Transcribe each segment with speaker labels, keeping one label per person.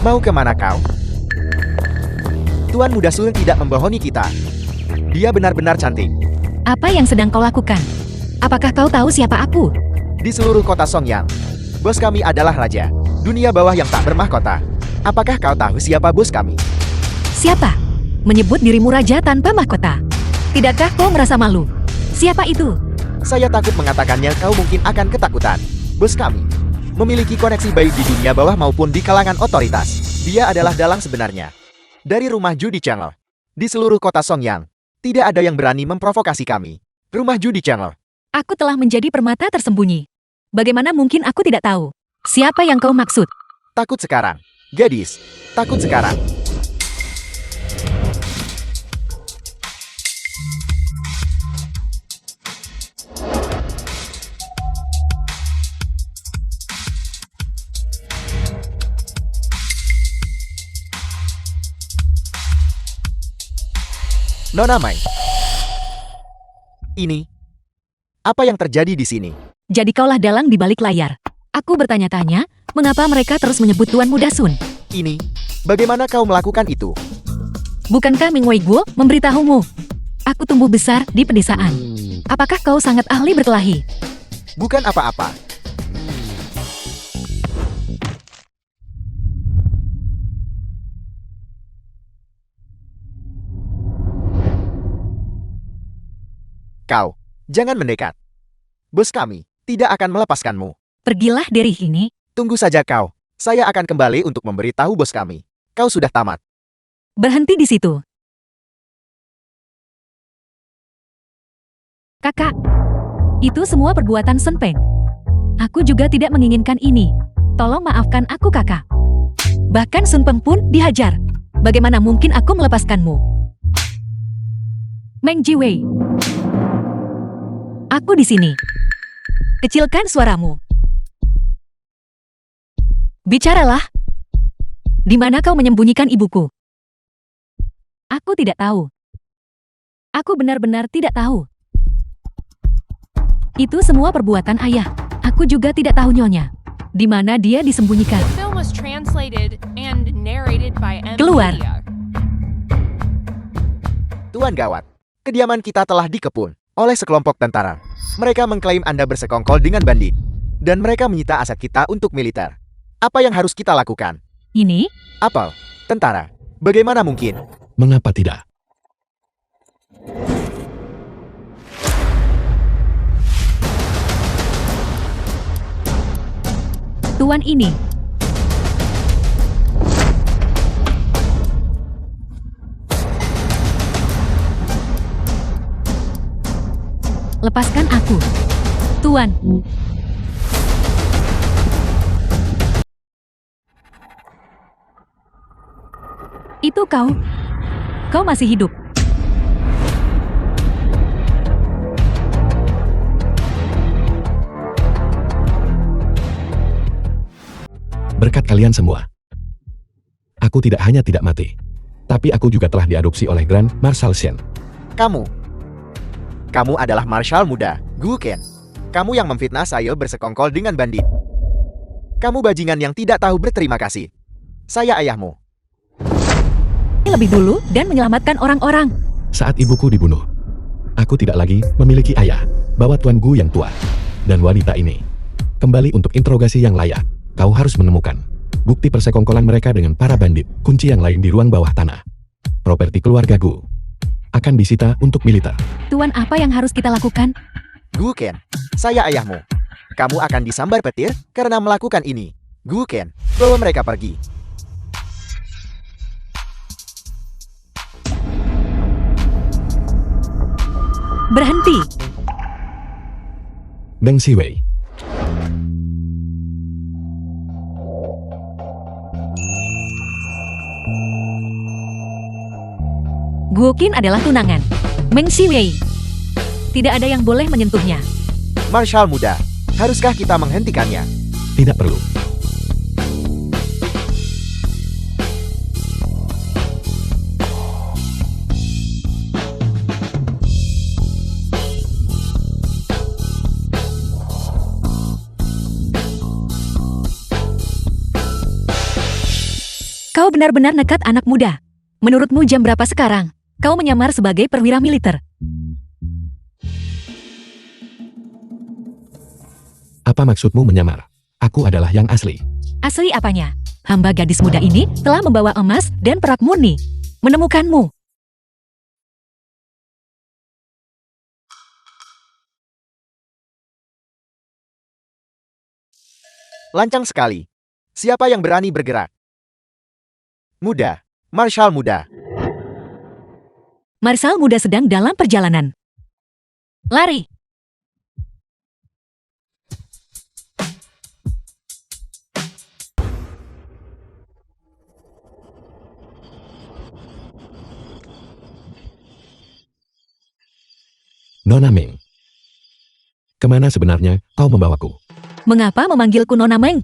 Speaker 1: Mau kemana kau? Tuan Muda Sun tidak membohongi kita. Dia benar-benar cantik.
Speaker 2: Apa yang sedang kau lakukan? Apakah kau tahu siapa aku?
Speaker 1: Di seluruh kota Songyang, bos kami adalah raja. Dunia bawah yang tak bermahkota. Apakah kau tahu siapa bos kami?
Speaker 2: Siapa? Menyebut dirimu raja tanpa mahkota. Tidakkah kau merasa malu? Siapa itu?
Speaker 1: Saya takut mengatakannya, kau mungkin akan ketakutan. Bos kami memiliki koneksi baik di dunia bawah maupun di kalangan otoritas. Dia adalah dalang sebenarnya. Dari rumah judi Channel. Di seluruh kota Songyang, tidak ada yang berani memprovokasi kami. Rumah judi Channel.
Speaker 2: Aku telah menjadi permata tersembunyi. Bagaimana mungkin aku tidak tahu? Siapa yang kau maksud?
Speaker 1: Takut sekarang. Gadis, takut sekarang. Nona Mai. Ini. Apa yang terjadi di sini?
Speaker 2: Jadi kaulah dalang di balik layar. Aku bertanya-tanya, mengapa mereka terus menyebut Tuan Muda Sun?
Speaker 1: Ini. Bagaimana kau melakukan itu?
Speaker 2: Bukankah Ming Wei Guo memberitahumu? Aku tumbuh besar di pedesaan. Apakah kau sangat ahli berkelahi?
Speaker 1: Bukan apa-apa. Kau, jangan mendekat. Bos kami tidak akan melepaskanmu.
Speaker 2: Pergilah dari sini.
Speaker 1: Tunggu saja kau. Saya akan kembali untuk memberitahu bos kami. Kau sudah tamat.
Speaker 2: Berhenti di situ. Kakak, itu semua perbuatan Sun Peng. Aku juga tidak menginginkan ini. Tolong maafkan aku kakak. Bahkan Sun Peng pun dihajar. Bagaimana mungkin aku melepaskanmu? Meng Jiwei. Aku di sini. Kecilkan suaramu. Bicaralah. Di mana kau menyembunyikan ibuku? Aku tidak tahu. Aku benar-benar tidak tahu. Itu semua perbuatan ayah. Aku juga tidak tahu nyonya. Di mana dia disembunyikan.
Speaker 3: The film was translated and narrated by M.
Speaker 2: Keluar.
Speaker 3: Media.
Speaker 1: Tuan Gawat, kediaman kita telah dikepung oleh sekelompok tentara. Mereka mengklaim Anda bersekongkol dengan bandit. Dan mereka menyita aset kita untuk militer. Apa yang harus kita lakukan?
Speaker 2: Ini?
Speaker 1: Apel, tentara, bagaimana mungkin?
Speaker 4: Mengapa tidak?
Speaker 2: Tuan ini. Lepaskan aku. Tuan. Itu kau. Kau masih hidup.
Speaker 4: Berkat kalian semua. Aku tidak hanya tidak mati, tapi aku juga telah diadopsi oleh Grand Marshal Shen.
Speaker 1: Kamu adalah marshal muda, Gu Ken. Kamu yang memfitnah saya bersekongkol dengan bandit. Kamu bajingan yang tidak tahu berterima kasih. Saya ayahmu.
Speaker 2: Lebih dulu dan menyelamatkan orang-orang.
Speaker 4: Saat ibuku dibunuh, aku tidak lagi memiliki ayah. Bawa Tuan Gu yang tua dan wanita ini kembali untuk interogasi yang layak. Kau harus menemukan bukti persekongkolan mereka dengan para bandit. Kunci yang lain di ruang bawah tanah. Properti keluarga Gu akan disita untuk militer.
Speaker 2: Tuan, apa yang harus kita lakukan?
Speaker 1: Gu Ken, saya ayahmu. Kamu akan disambar petir karena melakukan ini. Gu Ken, bawa mereka pergi.
Speaker 2: Berhenti.
Speaker 4: Beng Siwei.
Speaker 2: Guoqin adalah tunangan Meng Siwei. Tidak ada yang boleh menyentuhnya.
Speaker 1: Marshal muda, haruskah kita menghentikannya?
Speaker 4: Tidak perlu.
Speaker 2: Kau benar-benar nekat anak muda. Menurutmu jam berapa sekarang? Kau menyamar sebagai perwira militer.
Speaker 4: Apa maksudmu menyamar? Aku adalah yang asli.
Speaker 2: Asli apanya? Hamba gadis muda ini telah membawa emas dan perak murni. Menemukanmu.
Speaker 1: Lancang sekali. Siapa yang berani bergerak? Muda. Marshal muda.
Speaker 2: Marshal muda sedang dalam perjalanan. Lari.
Speaker 4: Nona Meng. Kemana sebenarnya kau membawaku?
Speaker 2: Mengapa memanggilku Nona Meng?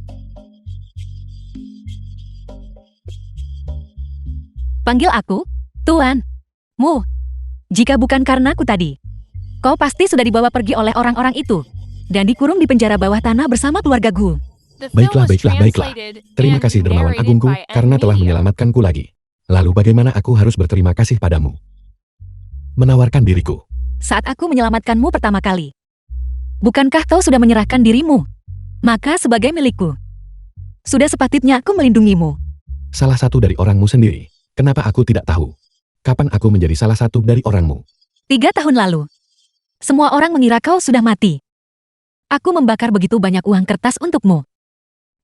Speaker 2: Panggil aku, Tuan. Mu. Jika bukan karena aku tadi, kau pasti sudah dibawa pergi oleh orang-orang itu dan dikurung di penjara bawah tanah bersama keluarga Gu.
Speaker 3: The film
Speaker 4: Baiklah,
Speaker 3: was
Speaker 4: baiklah.
Speaker 3: translated
Speaker 4: Terima
Speaker 3: and
Speaker 4: kasih dermawan
Speaker 3: narrated
Speaker 4: agungku
Speaker 3: by
Speaker 4: karena telah
Speaker 3: Media.
Speaker 4: menyelamatkanku lagi. Lalu bagaimana aku harus berterima kasih padamu? Menawarkan diriku.
Speaker 2: Saat aku menyelamatkanmu pertama kali, bukankah kau sudah menyerahkan dirimu? Maka sebagai milikku, sudah sepatutnya aku melindungimu.
Speaker 4: Salah satu dari orangmu sendiri. Kenapa aku tidak tahu? Kapan aku menjadi salah satu dari orangmu?
Speaker 2: 3 tahun lalu, semua orang mengira kau sudah mati. Aku membakar begitu banyak uang kertas untukmu.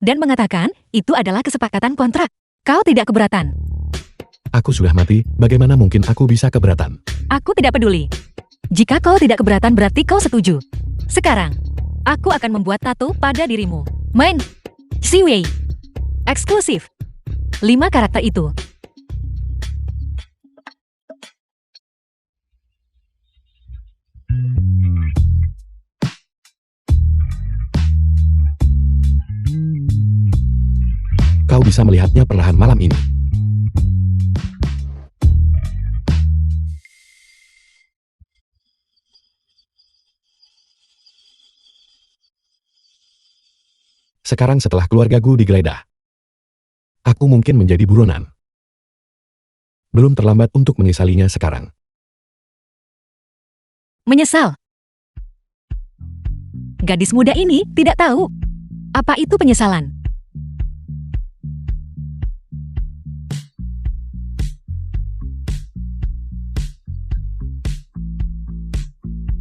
Speaker 2: Dan mengatakan, itu adalah kesepakatan kontrak. Kau tidak keberatan.
Speaker 4: Aku sudah mati, bagaimana mungkin aku bisa keberatan?
Speaker 2: Aku tidak peduli. Jika kau tidak keberatan berarti kau setuju. Sekarang, aku akan membuat tato pada dirimu. Main. Siwei. Eksklusif. 5 karakter itu.
Speaker 4: Kau bisa melihatnya perlahan malam ini. Sekarang setelah keluargaku digeledah, aku mungkin menjadi buronan. Belum terlambat untuk menyesalinya sekarang.
Speaker 2: Menyesal. Gadis muda ini tidak tahu apa itu penyesalan.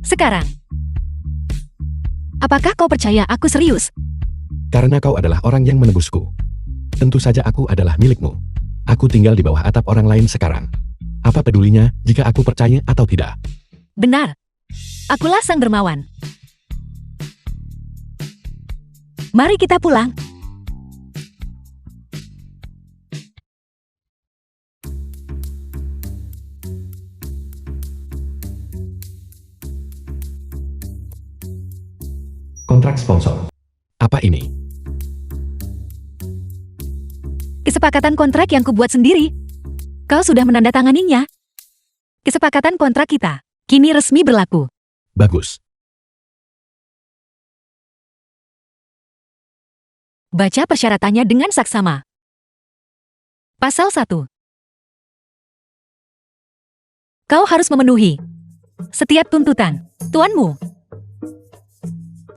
Speaker 2: Sekarang, apakah kau percaya aku serius?
Speaker 4: Karena kau adalah orang yang menebusku. Tentu saja aku adalah milikmu. Aku tinggal di bawah atap orang lain sekarang. Apa pedulinya jika aku percaya atau tidak?
Speaker 2: Benar. Akulah sang dermawan. Mari kita pulang.
Speaker 4: Kontrak sponsor. Apa ini?
Speaker 2: Kesepakatan kontrak yang kubuat sendiri. Kau sudah menandatanganinya. Kesepakatan kontrak kita kini resmi berlaku.
Speaker 4: Bagus.
Speaker 2: Baca persyaratannya dengan saksama. Pasal 1. Kau harus memenuhi setiap tuntutan tuanmu.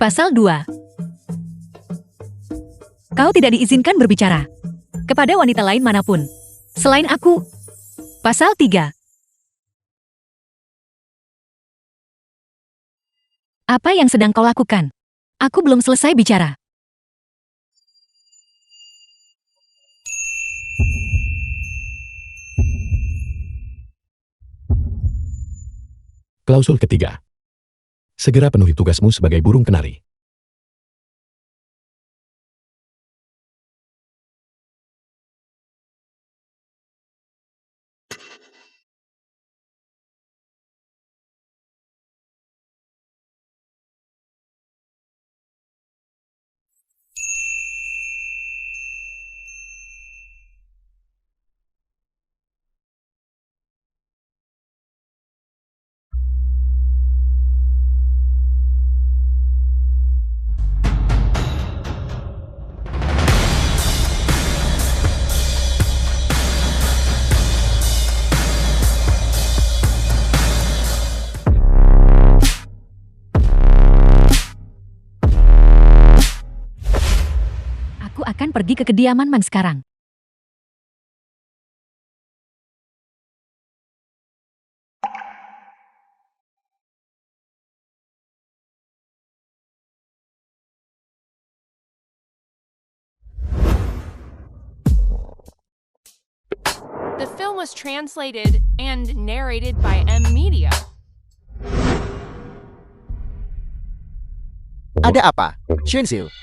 Speaker 2: Pasal 2. Kau tidak diizinkan berbicara kepada wanita lain manapun selain aku. Pasal 3. Apa yang sedang kau lakukan? Aku belum selesai bicara.
Speaker 4: Klausul ketiga. Segera penuhi tugasmu sebagai burung kenari.
Speaker 2: ke kediaman Mang sekarang.
Speaker 3: The film was translated and narrated by M Media.
Speaker 1: Ada apa, Shenxiu?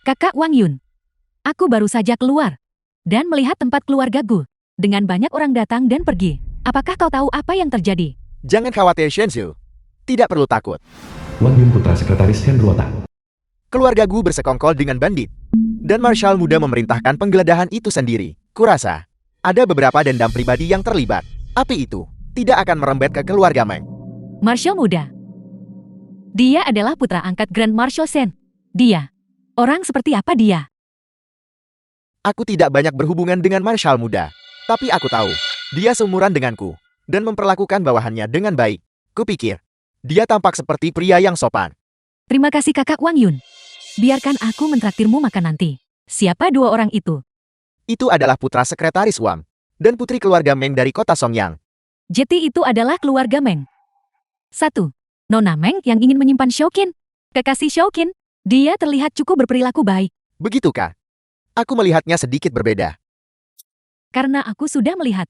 Speaker 2: Kakak Wang Yun. Aku baru saja keluar dan melihat tempat keluargaku dengan banyak orang datang dan pergi. Apakah kau tahu apa yang terjadi?
Speaker 1: Jangan khawatir, Shenxiu. Tidak perlu takut.
Speaker 4: Wang Yun putra sekretaris Henruota.
Speaker 1: Keluarga Gu bersekongkol dengan bandit. Dan Marshal muda memerintahkan penggeledahan itu sendiri. Kurasa, ada beberapa dendam pribadi yang terlibat. Api itu tidak akan merembet ke keluarga Meng.
Speaker 2: Marshal muda. Dia adalah putra angkat Grand Marshal Shen. Dia. Orang seperti apa dia?
Speaker 1: Aku tidak banyak berhubungan dengan Marshal muda. Tapi aku tahu, dia seumuran denganku. Dan memperlakukan bawahannya dengan baik. Kupikir, dia tampak seperti pria yang sopan.
Speaker 2: Terima kasih kakak Wang Yun. Biarkan aku mentraktirmu makan nanti. Siapa dua orang itu?
Speaker 1: Itu adalah putra sekretaris Wang. Dan putri keluarga Meng dari kota Songyang.
Speaker 2: Jeti itu adalah keluarga Meng. 1. Nona Meng yang ingin menyimpan Shouqin. Kekasih Shouqin. Dia terlihat cukup berperilaku baik.
Speaker 1: Begitukah? Aku melihatnya sedikit berbeda.
Speaker 2: Karena aku sudah melihat.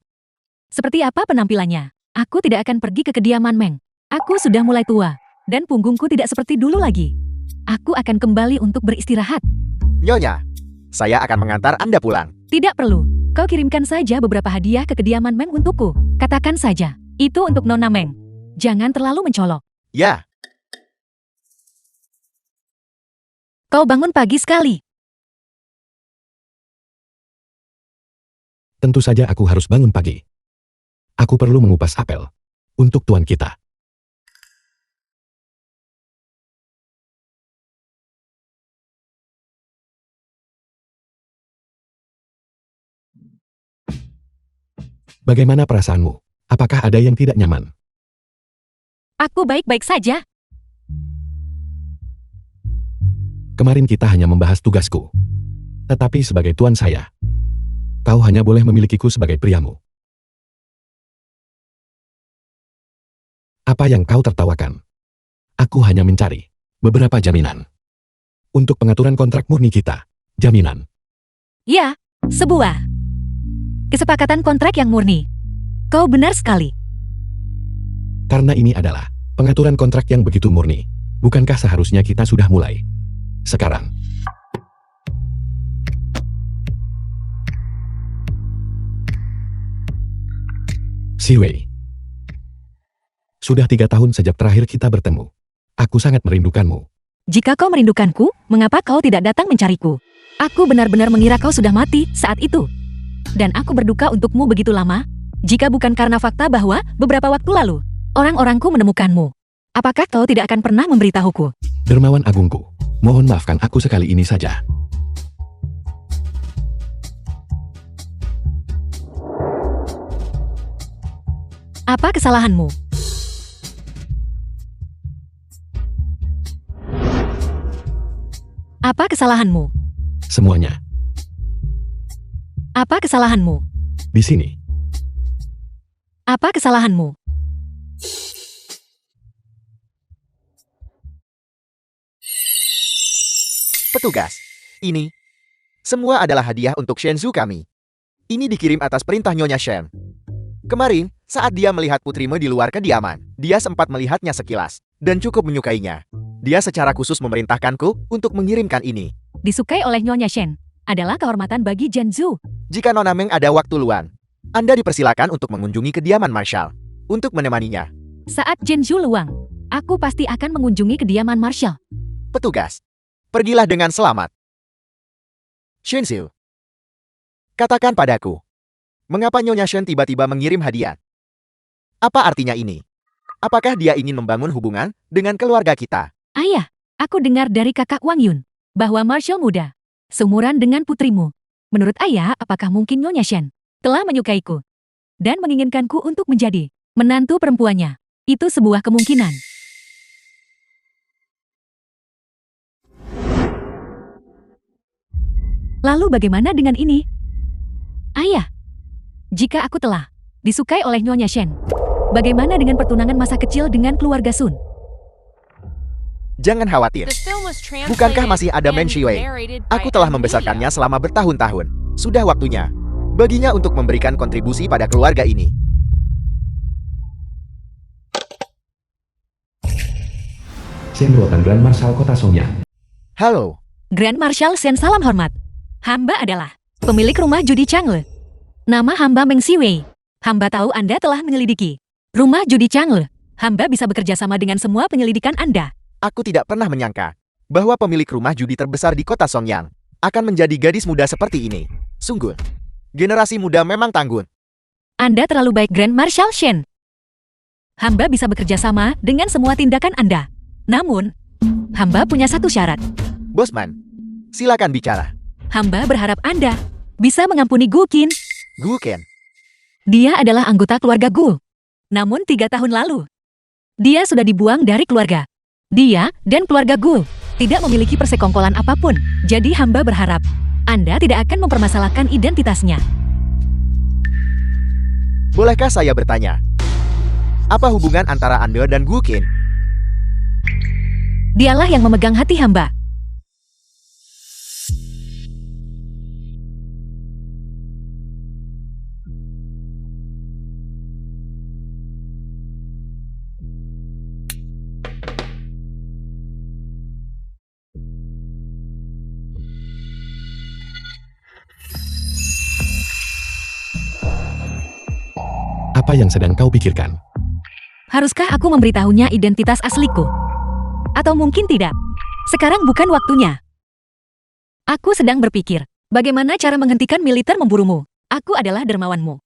Speaker 2: Seperti apa penampilannya? Aku tidak akan pergi ke kediaman Meng. Aku sudah mulai tua. Dan punggungku tidak seperti dulu lagi. Aku akan kembali untuk beristirahat.
Speaker 1: Nyonya, saya akan mengantar Anda pulang.
Speaker 2: Tidak perlu. Kau kirimkan saja beberapa hadiah ke kediaman Meng untukku. Katakan saja. Itu untuk Nona Meng. Jangan terlalu mencolok.
Speaker 1: Ya,
Speaker 2: Kau bangun pagi sekali.
Speaker 4: Tentu saja aku harus bangun pagi. Aku perlu mengupas apel. Untuk tuan kita. Bagaimana perasaanmu? Apakah ada yang tidak nyaman?
Speaker 2: Aku baik-baik saja.
Speaker 4: Kemarin kita hanya membahas tugasku. Tetapi sebagai tuan saya, kau hanya boleh memilikiku sebagai priamu. Apa yang kau tertawakan? Aku hanya mencari beberapa jaminan. Untuk pengaturan kontrak murni kita. Jaminan.
Speaker 2: Ya, sebuah kesepakatan kontrak yang murni. Kau benar sekali.
Speaker 4: Karena ini adalah pengaturan kontrak yang begitu murni. Bukankah seharusnya kita sudah mulai? Sekarang. Siwei. Sudah 3 tahun sejak terakhir kita bertemu. Aku sangat merindukanmu.
Speaker 2: Jika kau merindukanku, mengapa kau tidak datang mencariku? Aku benar-benar mengira kau sudah mati saat itu. Dan aku berduka untukmu begitu lama, jika bukan karena fakta bahwa beberapa waktu lalu, orang-orangku menemukanmu. Apakah kau tidak akan pernah memberitahuku?
Speaker 4: Dermawan agungku, mohon maafkan aku sekali ini saja.
Speaker 2: Apa kesalahanmu? Apa kesalahanmu?
Speaker 4: Semuanya.
Speaker 2: Apa kesalahanmu?
Speaker 4: Di sini.
Speaker 2: Apa kesalahanmu?
Speaker 1: petugas. Ini semua adalah hadiah untuk Shenzu kami. Ini dikirim atas perintah Nyonya Shen. Kemarin, saat dia melihat putrimu di luar kediaman, dia sempat melihatnya sekilas dan cukup menyukainya. Dia secara khusus memerintahkanku untuk mengirimkan ini.
Speaker 2: Disukai oleh Nyonya Shen adalah kehormatan bagi Zhenzu.
Speaker 1: Jika Nona Meng ada waktu luang, Anda dipersilakan untuk mengunjungi kediaman Marshal untuk menemaninya.
Speaker 2: Saat Zhenzu luang, aku pasti akan mengunjungi kediaman Marshal.
Speaker 1: Petugas, pergilah dengan selamat. Shenxiu, katakan padaku, mengapa Nyonya Shen tiba-tiba mengirim hadiah? Apa artinya ini? Apakah dia ingin membangun hubungan dengan keluarga kita?
Speaker 2: Ayah, aku dengar dari kakak Wang Yun bahwa Marshal muda, seumuran dengan putrimu. Menurut ayah, apakah mungkin Nyonya Shen telah menyukaiku dan menginginkanku untuk menjadi menantu perempuannya? Itu sebuah kemungkinan. Lalu bagaimana dengan ini? Ayah, jika aku telah disukai oleh Nyonya Shen, bagaimana dengan pertunangan masa kecil dengan keluarga Sun?
Speaker 1: Jangan khawatir.
Speaker 3: The film was translated
Speaker 1: Bukankah masih ada Meng
Speaker 3: and
Speaker 1: Shiwei?
Speaker 3: narrated by
Speaker 1: Aku telah
Speaker 3: Emilia.
Speaker 1: membesarkannya selama bertahun-tahun. Sudah waktunya baginya untuk memberikan kontribusi pada keluarga ini.
Speaker 4: Shen Ruotan Grand Marshal Kota Songyang.
Speaker 1: Halo,
Speaker 2: Grand Marshal Shen, salam hormat. Hamba adalah pemilik rumah judi Changle. Nama hamba Meng Siwei. Hamba tahu Anda telah menyelidiki rumah judi Changle. Hamba bisa bekerja sama dengan semua penyelidikan Anda.
Speaker 1: aku tidak pernah menyangka bahwa pemilik rumah judi terbesar di kota Songyang akan menjadi gadis muda seperti ini. Sungguh, generasi muda memang tangguh.
Speaker 2: Anda terlalu baik, Grand Marshal Shen. Hamba bisa bekerja sama dengan semua tindakan Anda. Namun, hamba punya satu syarat.
Speaker 1: Bosman, silakan bicara.
Speaker 2: Hamba berharap Anda bisa mengampuni Gu Qin.
Speaker 1: Gu Ken,
Speaker 2: Dia adalah anggota keluarga Gu. Namun 3 tahun lalu, dia sudah dibuang dari keluarga. Dia dan keluarga Gu tidak memiliki persekongkolan apapun. Jadi hamba berharap Anda tidak akan mempermasalahkan identitasnya.
Speaker 1: bolehkah saya bertanya? Apa hubungan antara Anda dan Gu Ken?
Speaker 2: Dialah yang memegang hati hamba.
Speaker 4: Apa yang sedang kau pikirkan?
Speaker 2: Haruskah aku memberitahunya identitas asliku? Atau mungkin tidak? Sekarang bukan waktunya. Aku sedang berpikir, bagaimana cara menghentikan militer memburumu? Aku adalah dermawanmu.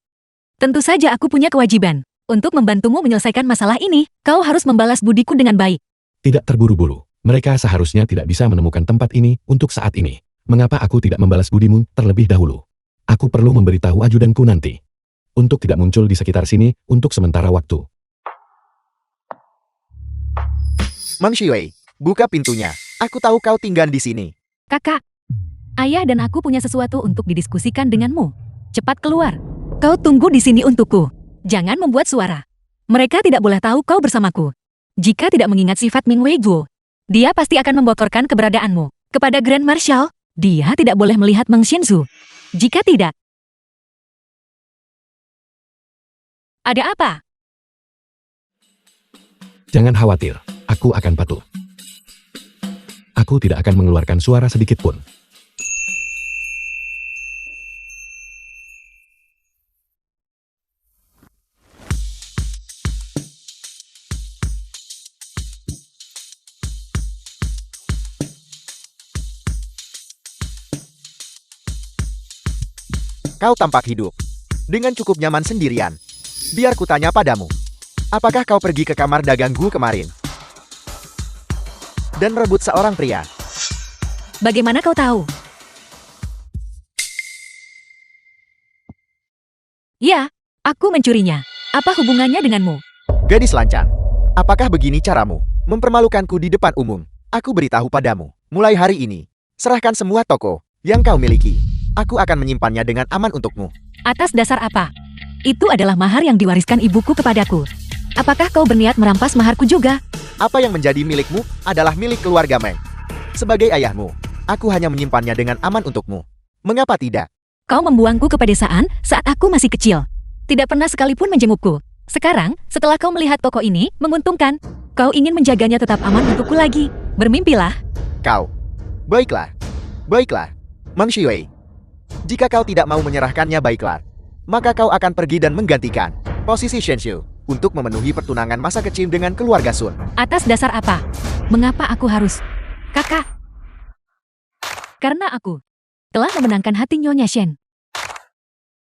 Speaker 2: Tentu saja aku punya kewajiban untuk membantumu menyelesaikan masalah ini. Kau harus membalas budiku dengan baik.
Speaker 4: Tidak terburu-buru. Mereka seharusnya tidak bisa menemukan tempat ini untuk saat ini. Mengapa aku tidak membalas budimu terlebih dahulu? Aku perlu memberitahu ajudanku nanti untuk tidak muncul di sekitar sini untuk sementara waktu.
Speaker 1: Meng Shiwei, buka pintunya. Aku tahu kau tinggal di sini.
Speaker 2: Kakak, ayah dan aku punya sesuatu untuk didiskusikan denganmu. Cepat keluar. Kau tunggu di sini untukku. Jangan membuat suara. Mereka tidak boleh tahu kau bersamaku. Jika tidak mengingat sifat Ming Wei Guo, dia pasti akan membocorkan keberadaanmu. Kepada Grand Marshal, dia tidak boleh melihat Meng Xianzu. Jika tidak, ada apa?
Speaker 4: Jangan khawatir, aku akan patuh. Aku tidak akan mengeluarkan suara sedikit pun.
Speaker 1: Kau tampak hidup dengan cukup nyaman sendirian. Biar kutanya padamu, apakah kau pergi ke kamar dagang Gu kemarin dan merebut seorang pria?
Speaker 2: Bagaimana kau tahu? Ya, aku mencurinya. Apa hubungannya denganmu?
Speaker 1: Gadis lancang, apakah begini caramu mempermalukanku di depan umum? Aku beritahu padamu, mulai hari ini, serahkan semua toko yang kau miliki. Aku akan menyimpannya dengan aman untukmu.
Speaker 2: Atas dasar apa? Itu adalah mahar yang diwariskan ibuku kepadaku. Apakah kau berniat merampas maharku juga?
Speaker 1: Apa yang menjadi milikmu adalah milik keluarga Meng. Sebagai ayahmu, aku hanya menyimpannya dengan aman untukmu. Mengapa tidak?
Speaker 2: Kau membuangku ke pedesaan saat aku masih kecil. Tidak pernah sekalipun menjengukku. Sekarang, setelah kau melihat toko ini, menguntungkan. Kau ingin menjaganya tetap aman untukku lagi. Bermimpilah.
Speaker 1: Kau. Baiklah. Baiklah. Meng Shiwei. Jika kau tidak mau menyerahkannya, baiklah. Maka kau akan pergi dan menggantikan posisi Shenshu untuk memenuhi pertunangan masa kecil dengan keluarga Sun.
Speaker 2: Atas dasar apa? Mengapa aku harus? Kakak. Karena aku telah memenangkan hati Nyonya Shen.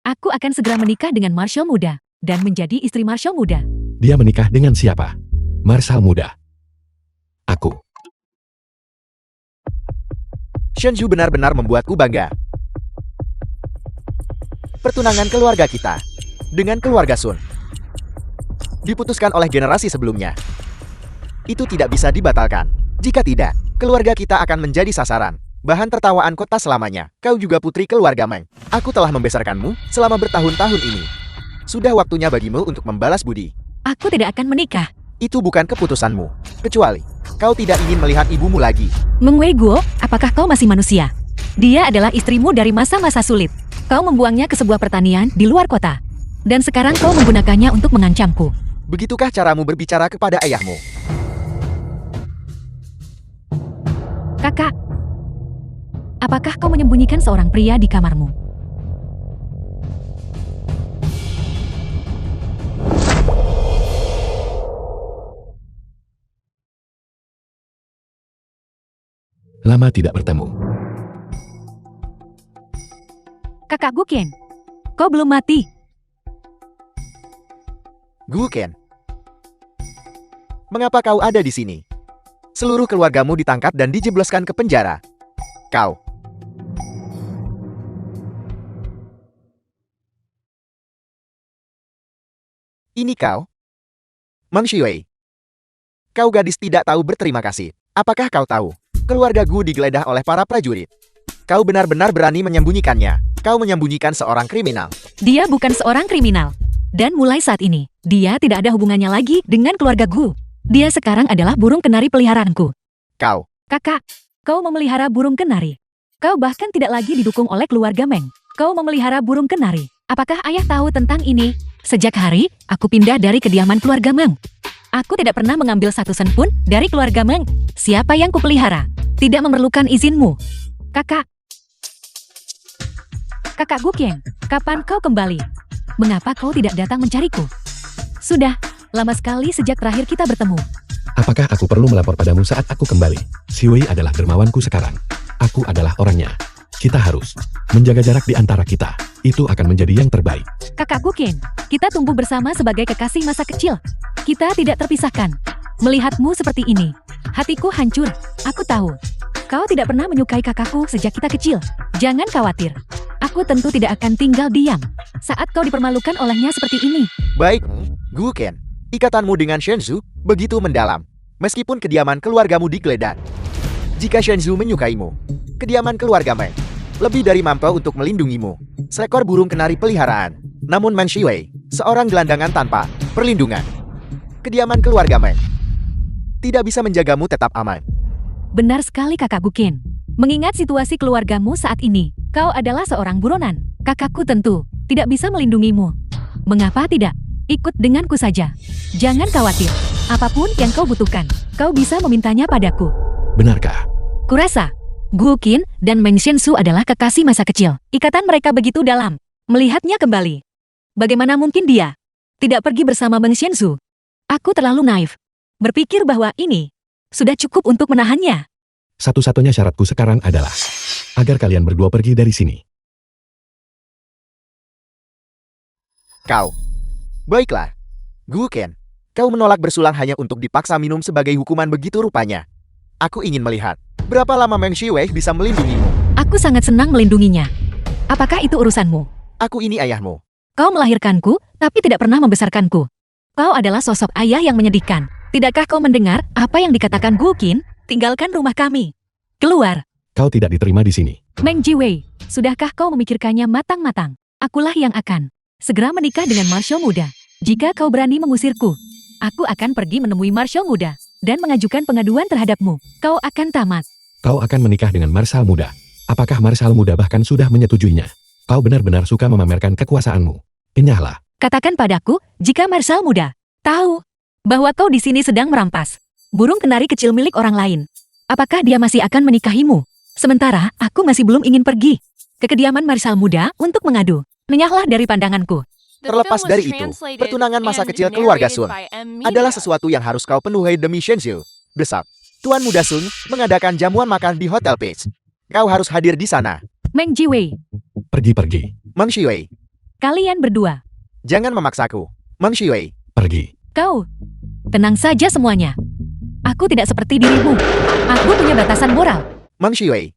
Speaker 2: Aku akan segera menikah dengan Marshal muda dan menjadi istri Marshal muda.
Speaker 4: Dia menikah dengan siapa? Marshal muda. Aku.
Speaker 1: Shenshu benar-benar membuatku bangga. Pertunangan keluarga kita dengan keluarga Sun diputuskan oleh generasi sebelumnya. Itu tidak bisa dibatalkan. Jika tidak, keluarga kita akan menjadi sasaran Bahan tertawaan kota selamanya. Kau juga putri keluarga Meng. Aku telah membesarkanmu selama bertahun-tahun ini. Sudah waktunya bagimu untuk membalas budi.
Speaker 2: Aku tidak akan menikah.
Speaker 1: Itu bukan keputusanmu. Kecuali, kau tidak ingin melihat ibumu lagi.
Speaker 2: Meng Wei Guo, apakah kau masih manusia? Dia adalah istrimu dari masa-masa sulit. Kau membuangnya ke sebuah pertanian di luar kota. Dan sekarang kau menggunakannya untuk mengancamku.
Speaker 1: Begitukah caramu berbicara kepada ayahmu?
Speaker 2: Kakak, apakah kau menyembunyikan seorang pria di kamarmu?
Speaker 4: Lama tidak bertemu.
Speaker 2: Kakak Guken, kau belum mati.
Speaker 1: Gu Ken. Mengapa kau ada di sini? Seluruh keluargamu ditangkap dan dijebloskan ke penjara. Kau. Ini kau? Meng Shiwei. Kau gadis tidak tahu berterima kasih. Apakah kau tahu? Keluarga Gu digeledah oleh para prajurit. Kau benar-benar berani menyembunyikannya. Kau menyembunyikan seorang kriminal.
Speaker 2: Dia bukan seorang kriminal. Dan mulai saat ini, dia tidak ada hubungannya lagi dengan keluarga Gu. Dia sekarang adalah burung kenari peliharaanku.
Speaker 1: Kau.
Speaker 2: Kakak, kau memelihara burung kenari. Kau bahkan tidak lagi didukung oleh keluarga Meng. Kau memelihara burung kenari. Apakah ayah tahu tentang ini? Sejak hari, aku pindah dari kediaman keluarga Meng. Aku tidak pernah mengambil satu sen pun dari keluarga Meng. Siapa yang kupelihara? Tidak memerlukan izinmu. Kakak. Kakak Guken, kapan kau kembali? Mengapa kau tidak datang mencariku? Sudah, lama sekali sejak terakhir kita bertemu.
Speaker 4: Apakah aku perlu melapor padamu saat aku kembali? Shiwei adalah dermawanku sekarang. Aku adalah orangnya. Kita harus menjaga jarak di antara kita. Itu akan menjadi yang terbaik.
Speaker 2: Kakak Guken, kita tumbuh bersama sebagai kekasih masa kecil. Kita tidak terpisahkan. Melihatmu seperti ini, hatiku hancur. Aku tahu. Kau tidak pernah menyukai kakakku sejak kita kecil. Jangan khawatir. Aku tentu tidak akan tinggal diam saat kau dipermalukan olehnya seperti ini.
Speaker 1: Baik, Gu Ken. Ikatanmu dengan Shenzhou begitu mendalam. Meskipun kediaman keluargamu digeledah. Jika Shenzhou menyukaimu, kediaman keluarga Meng lebih dari mampu untuk melindungimu. Seekor burung kenari peliharaan. Namun Meng Shiwei, seorang gelandangan tanpa perlindungan. Kediaman keluarga Meng tidak bisa menjagamu tetap aman.
Speaker 2: Benar sekali kakak Guken. Mengingat situasi keluargamu saat ini, kau adalah seorang buronan. Kakakku tentu tidak bisa melindungimu. Mengapa tidak? Ikut denganku saja. Jangan khawatir. Apapun yang kau butuhkan, kau bisa memintanya padaku.
Speaker 4: Benarkah?
Speaker 2: Kurasa, Gu Qin dan Meng Xiansu adalah kekasih masa kecil. Ikatan mereka begitu dalam. Melihatnya kembali. Bagaimana mungkin dia tidak pergi bersama Meng Xiansu? Aku terlalu naif. Berpikir bahwa ini sudah cukup untuk menahannya.
Speaker 4: Satu-satunya syaratku sekarang adalah agar kalian berdua pergi dari sini.
Speaker 1: Kau. Baiklah. Gu Ken. Kau menolak bersulang hanya untuk dipaksa minum sebagai hukuman begitu rupanya. Aku ingin melihat berapa lama Meng Shiwei bisa melindungimu.
Speaker 2: Aku sangat senang melindunginya. Apakah itu urusanmu?
Speaker 1: Aku ini ayahmu.
Speaker 2: Kau melahirkanku, tapi tidak pernah membesarkanku. Kau adalah sosok ayah yang menyedihkan. Tidakkah kau mendengar apa yang dikatakan Gu Qin? Tinggalkan rumah kami. Keluar.
Speaker 4: Kau tidak diterima di sini.
Speaker 2: Meng Jiwei, sudahkah kau memikirkannya matang-matang? Akulah yang akan segera menikah dengan Marshal muda. Jika kau berani mengusirku, aku akan pergi menemui Marshal muda dan mengajukan pengaduan terhadapmu. Kau akan tamat.
Speaker 4: Kau akan menikah dengan Marshal muda. Apakah Marshal muda bahkan sudah menyetujuinya? Kau benar-benar suka memamerkan kekuasaanmu. Kenyahlah.
Speaker 2: Katakan padaku, jika Marshal muda tahu bahwa kau di sini sedang merampas burung kenari kecil milik orang lain, apakah dia masih akan menikahimu? Sementara aku masih belum ingin pergi ke kediaman Marshal muda untuk mengadu. Menyahlah dari pandanganku.
Speaker 3: The
Speaker 1: Terlepas
Speaker 3: film was
Speaker 1: dari itu,
Speaker 3: translated
Speaker 1: pertunangan masa
Speaker 3: and
Speaker 1: kecil keluarga
Speaker 3: narrated
Speaker 1: Sun
Speaker 3: by M.
Speaker 1: adalah
Speaker 3: Media.
Speaker 1: sesuatu yang harus kau penuhi demi Shenzhou. Besok, Tuan Muda Sun mengadakan jamuan makan di Hotel Peach. Kau harus hadir di sana.
Speaker 2: Meng Jiwei,
Speaker 4: Pergi-pergi.
Speaker 1: Meng Shiwei,
Speaker 2: kalian berdua,
Speaker 1: jangan memaksaku. Meng Shiwei,
Speaker 4: Pergi.
Speaker 2: kau, tenang saja semuanya. Aku tidak seperti dirimu. Aku punya batasan moral.
Speaker 1: Meng Shiwei.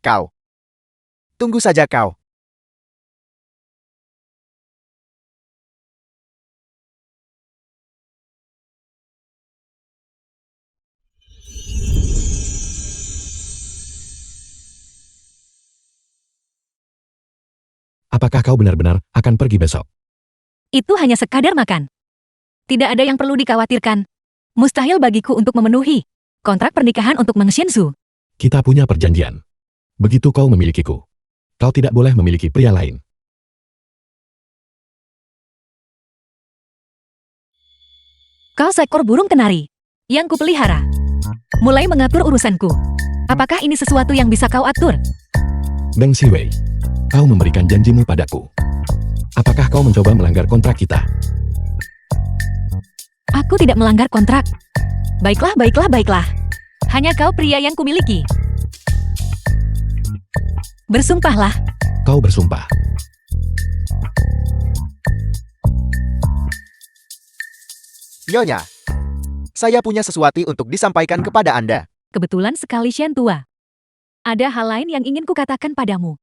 Speaker 1: Kau. Tunggu saja kau.
Speaker 4: Apakah kau benar-benar akan pergi besok?
Speaker 2: Itu hanya sekadar makan. Tidak ada yang perlu dikhawatirkan. Mustahil bagiku untuk memenuhi kontrak pernikahan untuk Meng Shinzu.
Speaker 4: Kita punya perjanjian. Begitu kau memilikiku, kau tidak boleh memiliki pria lain.
Speaker 2: Kau seekor burung kenari yang kupelihara. Mulai mengatur urusanku. Apakah ini sesuatu yang bisa kau atur?
Speaker 4: Beng Siwei, kau memberikan janjimu padaku. Apakah kau mencoba melanggar kontrak kita?
Speaker 2: Aku tidak melanggar kontrak. Baiklah, baiklah, baiklah. Hanya kau pria yang kumiliki. Bersumpahlah.
Speaker 4: Kau bersumpah.
Speaker 1: Nyonya, saya punya sesuatu untuk disampaikan kepada Anda.
Speaker 2: Kebetulan sekali Shen tua. Ada hal lain yang ingin kukatakan padamu.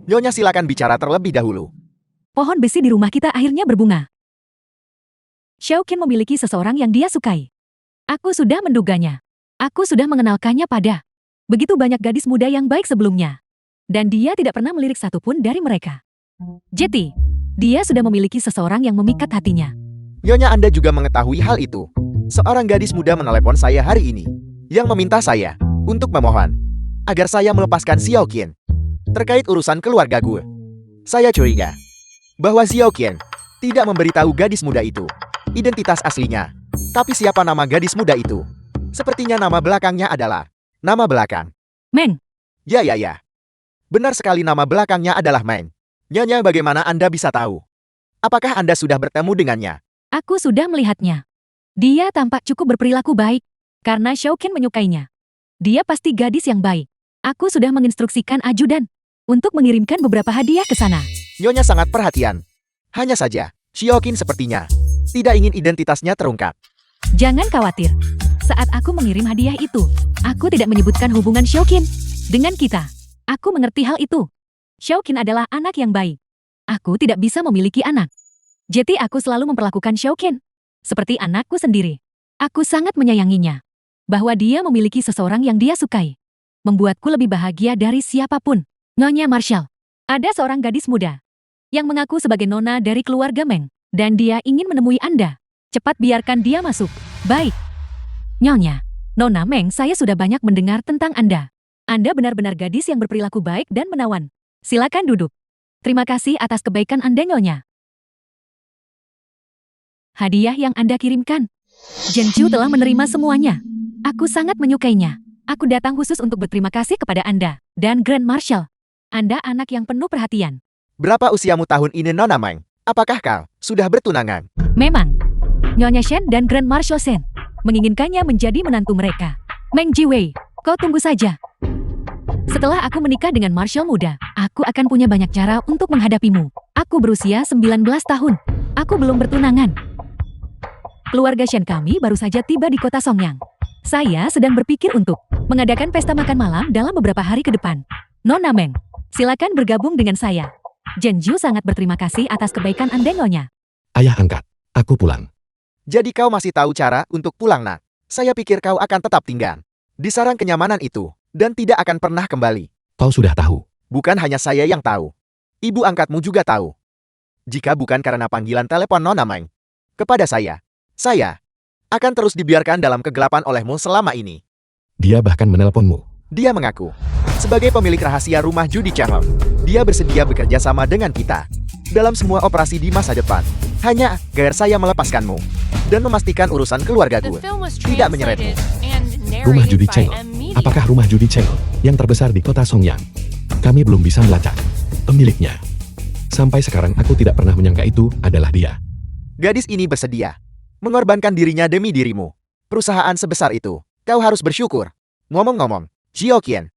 Speaker 1: Nyonya silakan bicara terlebih dahulu.
Speaker 2: Pohon besi di rumah kita akhirnya berbunga. Xiaoqin memiliki seseorang yang dia sukai. Aku sudah menduganya. Aku sudah mengenalkannya pada begitu banyak gadis muda yang baik sebelumnya. Dan dia tidak pernah melirik satupun dari mereka. Jeti, dia sudah memiliki seseorang yang memikat hatinya.
Speaker 1: Nyonya Anda juga mengetahui hal itu. Seorang gadis muda menelepon saya hari ini, yang meminta saya untuk memohon agar saya melepaskan Xiaoqin terkait urusan keluarga gue. Saya curiga bahwa Xiaoqin tidak memberitahu gadis muda itu identitas aslinya. Tapi siapa nama gadis muda itu? Sepertinya nama belakangnya adalah nama belakang.
Speaker 2: Meng,
Speaker 1: Ya. Benar sekali nama belakangnya adalah Meng. Nyonya, bagaimana Anda bisa tahu? Apakah Anda sudah bertemu dengannya?
Speaker 2: aku sudah melihatnya. Dia tampak cukup berperilaku baik, karena Xiaoqin menyukainya. Dia pasti gadis yang baik. Aku sudah menginstruksikan ajudan untuk mengirimkan beberapa hadiah ke sana.
Speaker 1: Nyonya sangat perhatian. Hanya saja, Xiaoqin sepertinya tidak ingin identitasnya terungkap.
Speaker 2: Jangan khawatir. Saat aku mengirim hadiah itu, aku tidak menyebutkan hubungan Xiaoqin dengan kita. Aku mengerti hal itu. Xiaoqin adalah anak yang baik. Aku tidak bisa memiliki anak. Jadi aku selalu memperlakukan Xiaoqin seperti anakku sendiri. Aku sangat menyayanginya. Bahwa dia memiliki seseorang yang dia sukai membuatku lebih bahagia dari siapapun. Nyonya Marshall, ada seorang gadis muda yang mengaku sebagai nona dari keluarga Meng, dan dia ingin menemui Anda. Cepat biarkan dia masuk. Baik. Nyonya, Nona Meng, saya sudah banyak mendengar tentang Anda. Anda benar-benar gadis yang berperilaku baik dan menawan. Silakan duduk. Terima kasih atas kebaikan Anda, Nyonya. Hadiah yang Anda kirimkan. Zhenju telah menerima semuanya. Aku sangat menyukainya. Aku datang khusus untuk berterima kasih kepada Anda dan Grand Marshal. Anda anak yang penuh perhatian.
Speaker 1: Berapa usiamu tahun ini, Nona Meng? Apakah kau sudah bertunangan?
Speaker 2: Memang, Nyonya Shen dan Grand Marshal Shen menginginkannya menjadi menantu mereka. Meng Jiwei, kau tunggu saja. Setelah aku menikah dengan Marshal muda, aku akan punya banyak cara untuk menghadapimu. Aku berusia 19 tahun. Aku belum bertunangan. Keluarga Shen kami baru saja tiba di kota Songyang. Saya sedang berpikir untuk mengadakan pesta makan malam dalam beberapa hari ke depan. Nona Meng, silakan bergabung dengan saya. Zhenju sangat berterima kasih atas kebaikan Anda, Nyonya.
Speaker 4: Ayah angkat, aku pulang.
Speaker 1: Jadi kau masih tahu cara untuk pulang, Nak? Saya pikir kau akan tetap tinggal di sarang kenyamanan itu dan tidak akan pernah kembali.
Speaker 4: Kau sudah tahu.
Speaker 1: Bukan hanya saya yang tahu. Ibu angkatmu juga tahu. Jika bukan karena panggilan telepon Nona Meng kepada saya akan terus dibiarkan dalam kegelapan olehmu selama ini.
Speaker 4: Dia bahkan menelponmu.
Speaker 1: Dia mengaku, sebagai pemilik rahasia rumah judi Chang'e, dia bersedia bekerja sama dengan kita dalam semua operasi di masa depan. Hanya agar saya melepaskanmu dan memastikan urusan keluarga
Speaker 3: The
Speaker 1: gue
Speaker 3: film was
Speaker 1: tidak menyeretmu.
Speaker 3: translated and
Speaker 4: Rumah
Speaker 3: narrated
Speaker 4: judi
Speaker 3: by
Speaker 4: Chengel.
Speaker 3: M Media.
Speaker 4: Apakah rumah judi Chengel yang terbesar di kota Songyang? Kami belum bisa melacak pemiliknya. Sampai sekarang aku tidak pernah menyangka itu adalah dia.
Speaker 1: Gadis ini bersedia mengorbankan dirinya demi dirimu. Perusahaan sebesar itu, kau harus bersyukur. Ngomong-ngomong, Xiaoqian,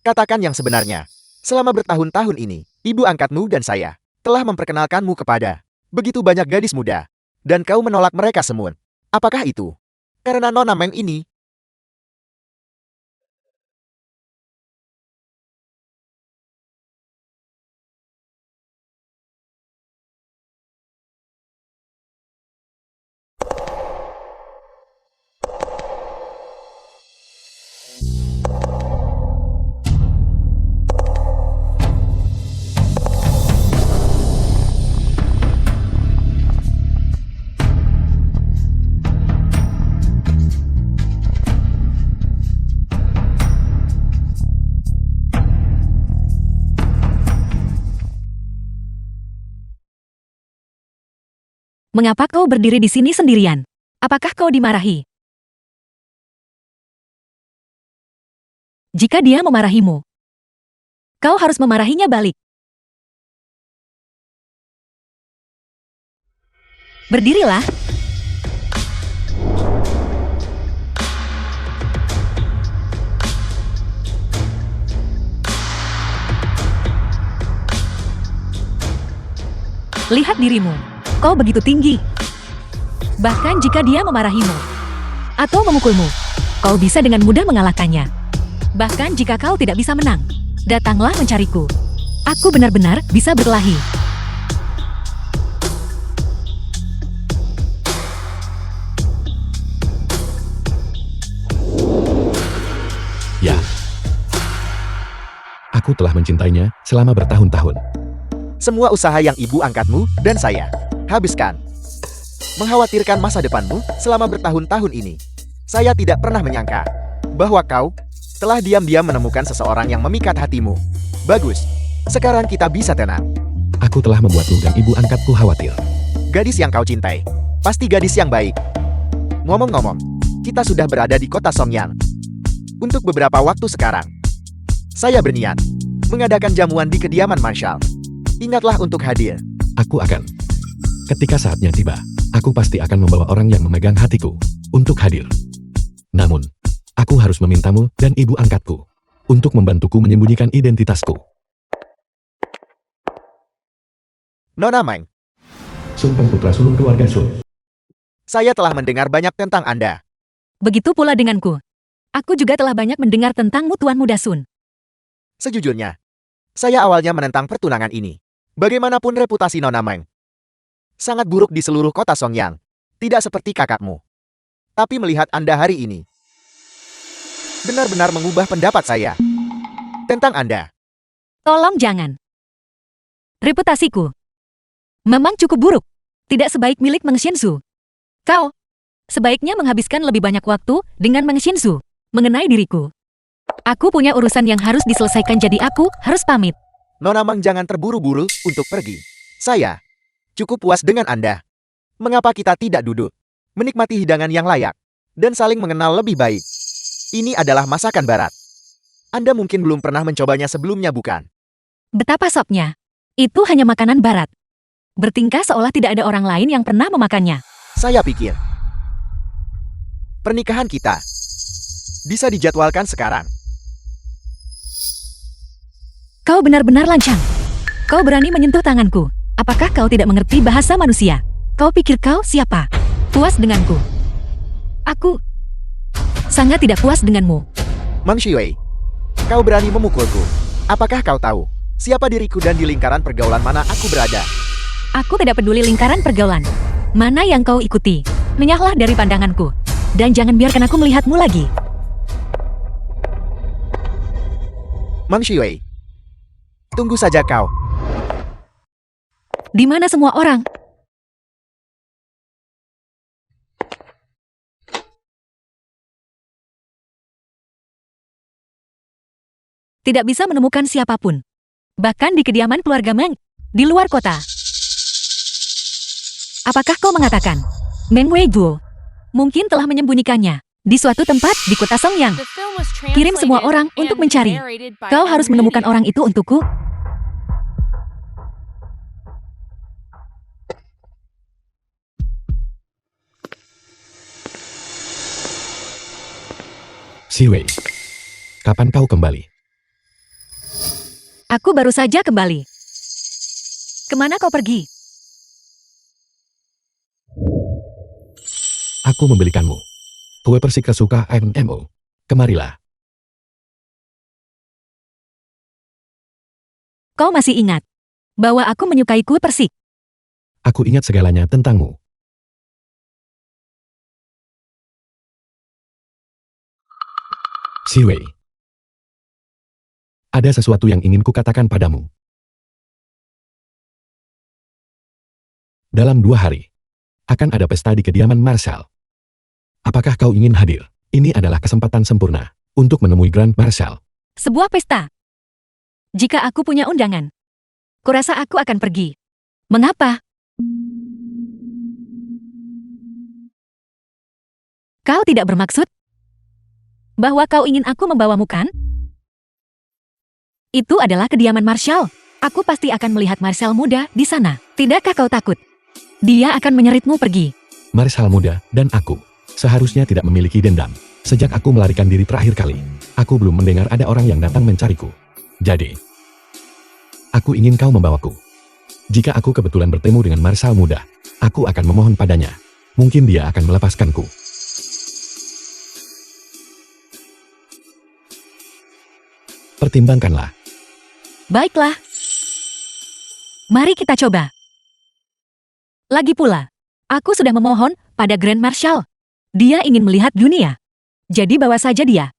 Speaker 1: katakan yang sebenarnya. Selama bertahun-tahun ini, ibu angkatmu dan saya telah memperkenalkanmu kepada begitu banyak gadis muda, dan kau menolak mereka semua. Apakah itu karena Nona Meng ini?
Speaker 2: Mengapa kau berdiri di sini sendirian? Apakah kau dimarahi? Jika dia memarahimu, kau harus memarahinya balik. Berdirilah. Lihat dirimu. Kau begitu tinggi. Bahkan jika dia memarahimu atau memukulmu, kau bisa dengan mudah mengalahkannya. Bahkan jika kau tidak bisa menang, datanglah mencariku. Aku benar-benar bisa berkelahi.
Speaker 4: Ya. Aku telah mencintainya selama bertahun-tahun.
Speaker 1: Semua usaha yang ibu angkatmu dan saya habiskan. Mengkhawatirkan masa depanmu selama bertahun-tahun ini. Saya tidak pernah menyangka bahwa kau telah diam-diam menemukan seseorang yang memikat hatimu. Bagus. Sekarang kita bisa tenang.
Speaker 4: Aku telah membuatmu dan ibu angkatku khawatir.
Speaker 1: Gadis yang kau cintai pasti gadis yang baik. Ngomong-ngomong, kita sudah berada di kota Songyang untuk beberapa waktu sekarang. Saya berniat mengadakan jamuan di kediaman Marshall. Ingatlah untuk hadir.
Speaker 4: Aku akan. Ketika saatnya tiba, aku pasti akan membawa orang yang memegang hatiku untuk hadir. Namun, aku harus memintamu dan ibu angkatku untuk membantuku menyembunyikan identitasku.
Speaker 1: Nona Meng,
Speaker 4: Sun Pengputra sulung keluarga Sun.
Speaker 1: saya telah mendengar banyak tentang Anda.
Speaker 2: Begitu pula denganku. Aku juga telah banyak mendengar tentangmu Tuan Muda Sun.
Speaker 1: Sejujurnya, saya awalnya menentang pertunangan ini. Bagaimanapun reputasi Nona Meng sangat buruk di seluruh kota Songyang. Tidak seperti kakakmu. Tapi melihat Anda hari ini, benar-benar mengubah pendapat saya tentang Anda.
Speaker 2: Tolong jangan. Reputasiku memang cukup buruk. Tidak sebaik milik Meng Xianzu. Kau sebaiknya menghabiskan lebih banyak waktu dengan Meng Xianzu mengenai diriku. Aku punya urusan yang harus diselesaikan, jadi aku harus pamit.
Speaker 1: Nona Meng, jangan terburu-buru untuk pergi. Saya cukup puas dengan Anda. Mengapa kita tidak duduk, menikmati hidangan yang layak, dan saling mengenal lebih baik? Ini adalah masakan barat. Anda mungkin belum pernah mencobanya sebelumnya, bukan?
Speaker 2: Betapa sopnya. Itu hanya makanan barat. Bertingkah seolah tidak ada orang lain yang pernah memakannya.
Speaker 1: Saya pikir pernikahan kita bisa dijadwalkan sekarang.
Speaker 2: Kau benar-benar lancang. Kau berani menyentuh tanganku. Apakah kau tidak mengerti bahasa manusia? Kau pikir kau siapa? Puas denganku? Aku sangat tidak puas denganmu.
Speaker 1: Meng Shui, kau berani memukulku. Apakah kau tahu siapa diriku dan di lingkaran pergaulan mana aku berada?
Speaker 2: Aku tidak peduli lingkaran pergaulan. Mana yang kau ikuti? Menyahlah dari pandanganku. Dan jangan biarkan aku melihatmu lagi.
Speaker 1: Meng Shui, tunggu saja kau.
Speaker 2: Di mana semua orang? Tidak bisa menemukan siapapun. Bahkan di kediaman keluarga Meng, di luar kota. Apakah kau mengatakan Meng Weijuo mungkin telah menyembunyikannya di suatu tempat di kota Songyang?
Speaker 3: The film was
Speaker 2: Kirim semua
Speaker 3: translated
Speaker 2: orang untuk
Speaker 3: and
Speaker 2: mencari.
Speaker 3: narrated by
Speaker 2: Kau harus
Speaker 3: Ed
Speaker 2: menemukan
Speaker 3: Moody.
Speaker 2: orang itu untukku.
Speaker 4: Siwei, kapan kau kembali?
Speaker 2: Aku baru saja kembali. Kemana kau pergi?
Speaker 4: Aku membelikanmu kue persik kesukaan MMO. Kemarilah.
Speaker 2: Kau masih ingat bahwa aku menyukai kue persik?
Speaker 4: Aku ingat segalanya tentangmu. Siwei, ada sesuatu yang ingin kukatakan padamu. Dalam 2 hari, akan ada pesta di kediaman Marshal. Apakah kau ingin hadir? Ini adalah kesempatan sempurna untuk menemui Grand Marshal.
Speaker 2: Sebuah pesta. Jika aku punya undangan, kurasa aku akan pergi. Mengapa? Kau tidak bermaksud bahwa kau ingin aku membawamu, kan? Itu adalah kediaman Marshall. Aku pasti akan melihat Marshall muda di sana. Tidakkah kau takut? Dia akan menyeritmu pergi.
Speaker 4: Marshall muda dan aku seharusnya tidak memiliki dendam. Sejak aku melarikan diri terakhir kali, aku belum mendengar ada orang yang datang mencariku. Jadi, aku ingin kau membawaku. Jika aku kebetulan bertemu dengan Marshall muda, aku akan memohon padanya. Mungkin dia akan melepaskanku. Pertimbangkanlah.
Speaker 2: Baiklah. Mari kita coba. Lagi pula, aku sudah memohon pada Grand Marshal. Dia ingin melihat dunia. Jadi bawa saja dia.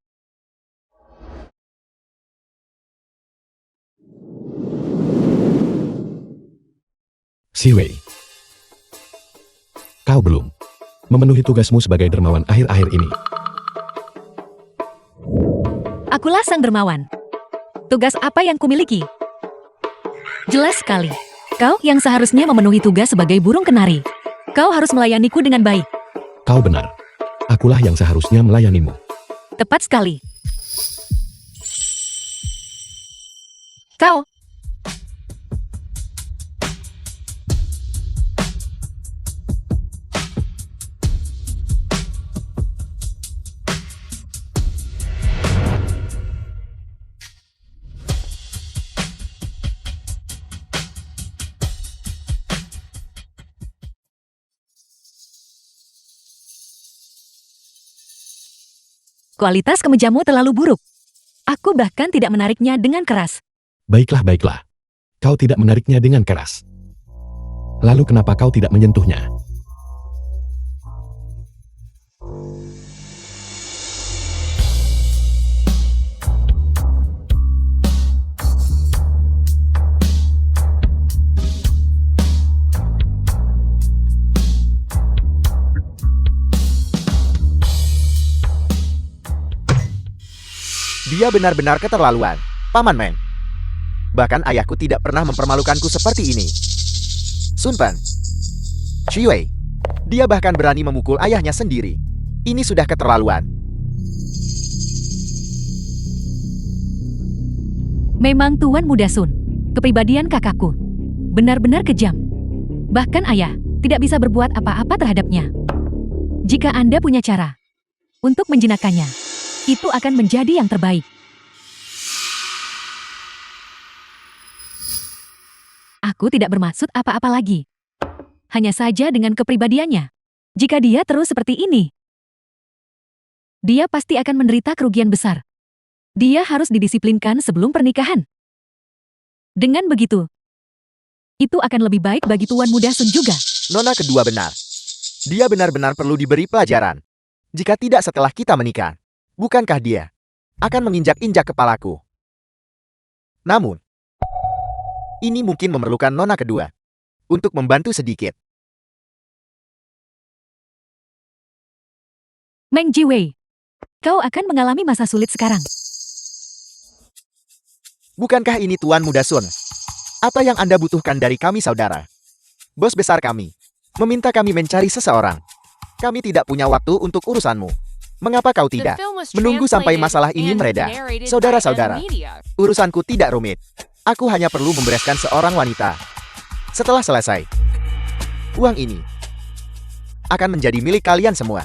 Speaker 4: Siwei, kau belum memenuhi tugasmu sebagai dermawan akhir-akhir ini.
Speaker 2: Akulah sang dermawan. Tugas apa yang kumiliki? Jelas sekali. Kau yang seharusnya memenuhi tugas sebagai burung kenari. Kau harus melayaniku dengan baik.
Speaker 4: Kau benar. Akulah yang seharusnya melayanimu.
Speaker 2: Tepat sekali. Kau. Kualitas kemejamu terlalu buruk. Aku bahkan tidak menariknya dengan keras.
Speaker 4: Baiklah, baiklah. Kau tidak menariknya dengan keras. Lalu kenapa kau tidak menyentuhnya?
Speaker 1: Dia benar-benar keterlaluan, Paman Meng. Bahkan ayahku tidak pernah mempermalukanku seperti ini. Sun Pen, Shiwei, dia bahkan berani memukul ayahnya sendiri. Ini sudah keterlaluan.
Speaker 2: Memang Tuan Muda Sun, kepribadian kakakku benar-benar kejam. Bahkan ayah tidak bisa berbuat apa-apa terhadapnya. Jika Anda punya cara untuk menjinakkannya, itu akan menjadi yang terbaik. Aku tidak bermaksud apa-apa lagi. Hanya saja dengan kepribadiannya. Jika dia terus seperti ini, dia pasti akan menderita kerugian besar. Dia harus didisiplinkan sebelum pernikahan. Dengan begitu, itu akan lebih baik bagi Tuan Muda Sun juga.
Speaker 1: Nona kedua benar. Dia benar-benar perlu diberi pelajaran. Jika tidak setelah kita menikah, bukankah dia akan menginjak-injak kepalaku? Namun, ini mungkin memerlukan nona kedua untuk membantu sedikit.
Speaker 2: Meng Jiwei, kau akan mengalami masa sulit sekarang.
Speaker 1: Bukankah ini Tuan Muda Sun? Apa yang Anda butuhkan dari kami, saudara? Bos besar kami meminta kami mencari seseorang. Kami tidak punya waktu untuk urusanmu. Mengapa kau tidak menunggu sampai masalah ini mereda? Saudara-saudara, urusanku tidak rumit. Aku hanya perlu membereskan seorang wanita. Setelah selesai, uang ini akan menjadi milik kalian semua.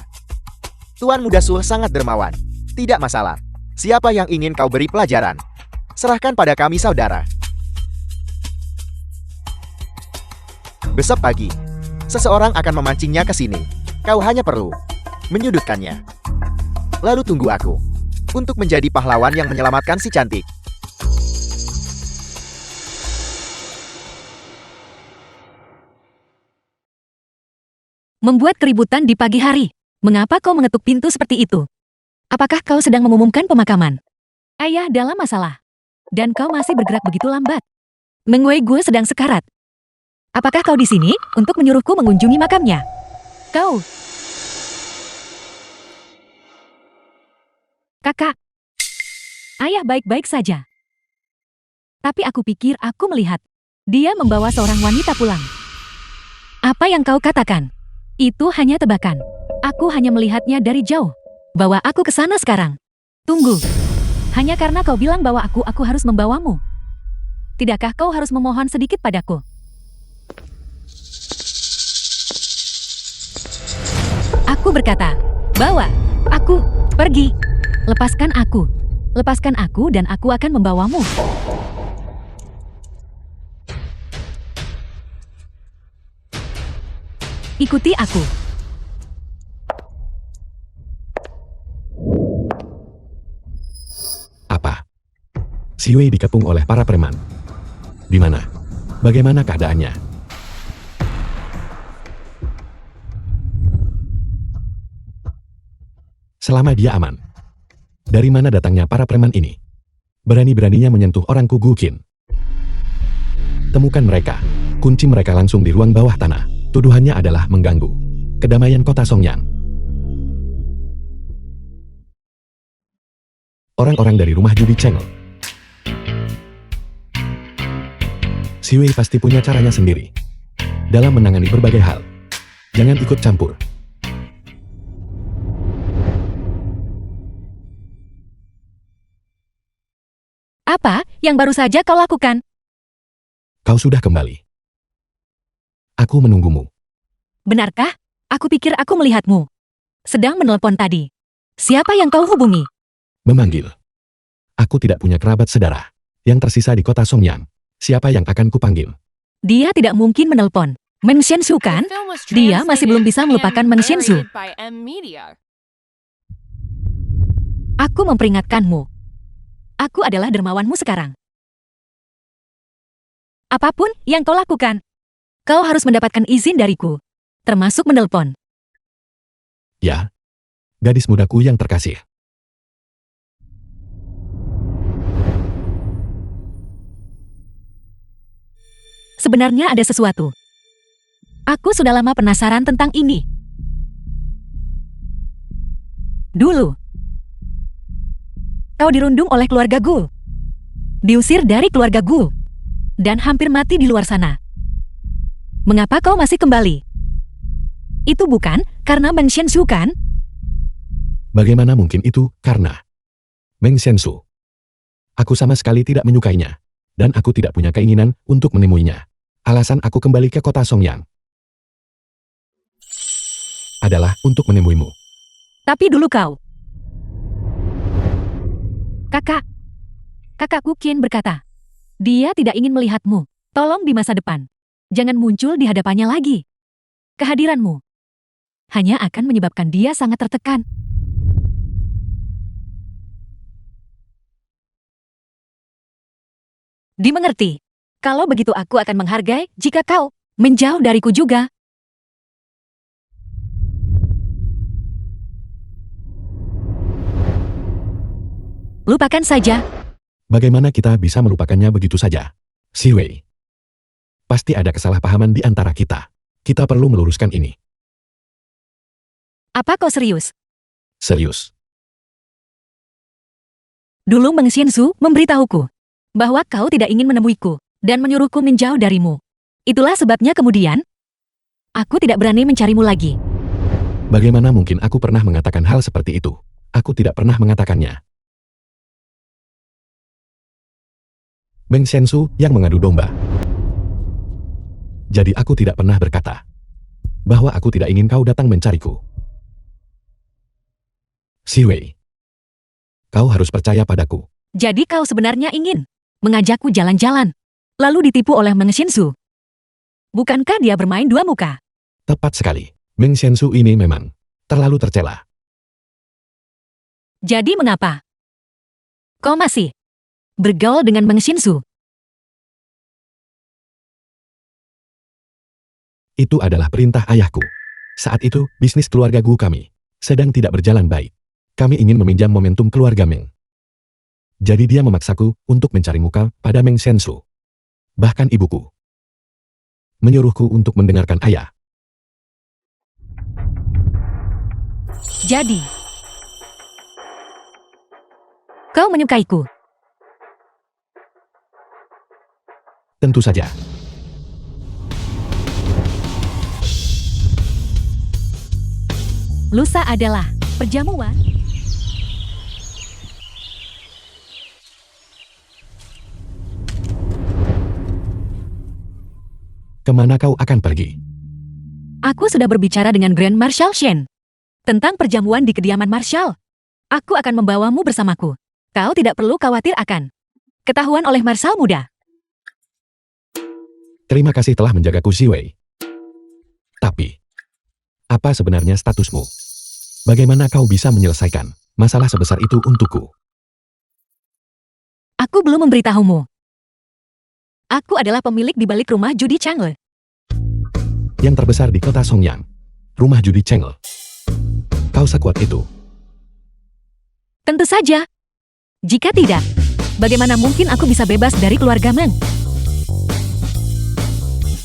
Speaker 1: Tuan Muda Sun sangat dermawan. Tidak masalah. Siapa yang ingin kau beri pelajaran? Serahkan pada kami, saudara. Besok pagi, seseorang akan memancingnya ke sini. Kau hanya perlu menyudutkannya. Lalu tunggu aku untuk menjadi pahlawan yang menyelamatkan si cantik.
Speaker 2: Membuat keributan di pagi hari. Mengapa kau mengetuk pintu seperti itu? Apakah kau sedang mengumumkan pemakaman? Ayah dalam masalah. Dan kau masih bergerak begitu lambat. Meng Wei Gue sedang sekarat. Apakah kau di sini untuk menyuruhku mengunjungi makamnya? Kau. Kakak. Ayah baik-baik saja. Tapi aku pikir aku melihat dia membawa seorang wanita pulang. Apa yang kau katakan? Itu hanya tebakan. Aku hanya melihatnya dari jauh. Bawa aku ke sana sekarang. Tunggu. Hanya karena kau bilang bahwa aku harus membawamu. Tidakkah kau harus memohon sedikit padaku? Aku berkata, bawa aku pergi. Lepaskan aku. Lepaskan aku dan aku akan membawamu. Ikuti aku.
Speaker 4: Apa? Si Wei dikepung oleh para preman. Di mana? Bagaimana keadaannya? Selama dia aman. Dari mana datangnya para preman ini? Berani-beraninya menyentuh orang Ku Guqin. Temukan mereka. Kunci mereka langsung di ruang bawah tanah. Tuduhannya adalah mengganggu kedamaian kota Songyang. Orang-orang dari rumah judi Channel. Si Wei pasti punya caranya sendiri dalam menangani berbagai hal. Jangan ikut campur.
Speaker 2: Apa yang baru saja kau lakukan?
Speaker 4: Kau sudah kembali. Aku menunggumu.
Speaker 2: Benarkah? Aku pikir aku melihatmu. Sedang menelpon tadi. Siapa yang kau hubungi?
Speaker 4: Memanggil. Aku tidak punya kerabat saudara yang tersisa di kota Songyang. Siapa yang akan kupanggil?
Speaker 2: Dia tidak mungkin menelpon. Meng Xianzu kan?
Speaker 3: The film was
Speaker 2: Dia masih belum bisa
Speaker 3: translated
Speaker 2: melupakan
Speaker 3: and
Speaker 2: Meng Xianzu.
Speaker 3: narrated by M Media.
Speaker 2: Aku memperingatkanmu. Aku adalah dermawanmu sekarang. Apapun yang kau lakukan, kau harus mendapatkan izin dariku, termasuk menelpon.
Speaker 4: Ya, gadis mudaku yang terkasih.
Speaker 2: Sebenarnya ada sesuatu. Aku sudah lama penasaran tentang ini. Dulu, kau dirundung oleh keluarga Gu. Diusir dari keluarga Gu. Dan hampir mati di luar sana. Mengapa kau masih kembali? Itu bukan karena Meng Xianzu kan?
Speaker 4: Bagaimana mungkin itu karena Meng Xianzu? Aku sama sekali tidak menyukainya. Dan aku tidak punya keinginan untuk menemuinya. Alasan aku kembali ke kota Songyang adalah untuk menemuimu.
Speaker 2: Tapi dulu kau. Kakak Guqin berkata, dia tidak ingin melihatmu. Tolong di masa depan. Jangan muncul di hadapannya lagi. Kehadiranmu hanya akan menyebabkan dia sangat tertekan. Dimengerti. Kalau begitu aku akan menghargai jika kau menjauh dariku juga. Lupakan saja.
Speaker 4: Bagaimana kita bisa melupakannya begitu saja? Si Wei. Pasti ada kesalahpahaman di antara kita. Kita perlu meluruskan ini.
Speaker 2: Apa kau serius?
Speaker 4: Serius.
Speaker 2: Dulu Meng Xianzu memberitahuku bahwa kau tidak ingin menemuiku dan menyuruhku menjauh darimu. Itulah sebabnya kemudian aku tidak berani mencarimu lagi.
Speaker 4: Bagaimana mungkin aku pernah mengatakan hal seperti itu? Aku tidak pernah mengatakannya. Meng Xianzu yang mengadu domba. Jadi aku tidak pernah berkata bahwa aku tidak ingin kau datang mencariku. Si Wei, kau harus percaya padaku.
Speaker 2: Jadi kau sebenarnya ingin mengajakku jalan-jalan, lalu ditipu oleh Meng Xianzu. Bukankah dia bermain dua muka?
Speaker 4: Tepat sekali. Meng Xianzu ini memang terlalu tercela.
Speaker 2: Jadi mengapa kau masih bergaul dengan Meng Xianzu?
Speaker 4: Itu adalah perintah ayahku. Saat itu, bisnis keluarga Gu kami sedang tidak berjalan baik. Kami ingin meminjam momentum keluarga Meng. Jadi dia memaksaku untuk mencari muka pada Meng Xianzu. Bahkan ibuku menyuruhku untuk mendengarkan ayah.
Speaker 2: Jadi, kau menyukaiku?
Speaker 4: Tentu saja.
Speaker 2: Lusa adalah perjamuan.
Speaker 4: Kemana kau akan pergi?
Speaker 2: Aku sudah berbicara dengan Grand Marshal Shen tentang perjamuan di kediaman Marshal. Aku akan membawamu bersamaku. Kau tidak perlu khawatir akan ketahuan oleh Marshal muda.
Speaker 4: Terima kasih telah menjagaku, Xiwei. Tapi, apa sebenarnya statusmu? Bagaimana kau bisa menyelesaikan masalah sebesar itu untukku?
Speaker 2: Aku belum memberitahumu. Aku adalah pemilik di balik rumah judi Changle.
Speaker 4: Yang terbesar di kota Songyang, rumah judi Changle. Kau sekuat itu.
Speaker 2: Tentu saja. Jika tidak, bagaimana mungkin aku bisa bebas dari keluarga Meng?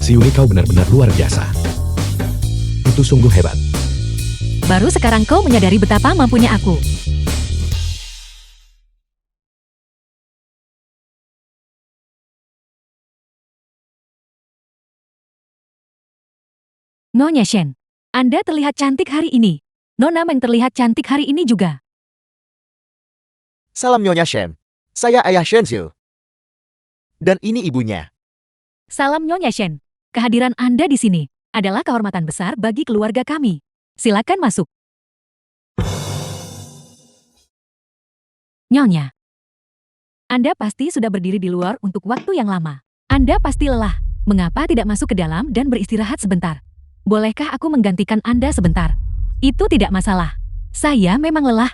Speaker 4: Xiwei, kau benar-benar luar biasa. Itu sungguh hebat.
Speaker 2: Baru sekarang kau menyadari betapa mampunya aku. Nyonya Shen, Anda terlihat cantik hari ini. Nona Meng terlihat cantik hari ini juga.
Speaker 1: Salam Nyonya Shen. Saya Ayah Shen Xiu. Dan ini ibunya.
Speaker 2: Salam Nyonya Shen. Kehadiran Anda di sini adalah kehormatan besar bagi keluarga kami. Silakan masuk. Nyonya, Anda pasti sudah berdiri di luar untuk waktu yang lama. Anda pasti lelah. Mengapa tidak masuk ke dalam dan beristirahat sebentar? Bolehkah aku menggantikan Anda sebentar? Itu tidak masalah. Saya memang lelah.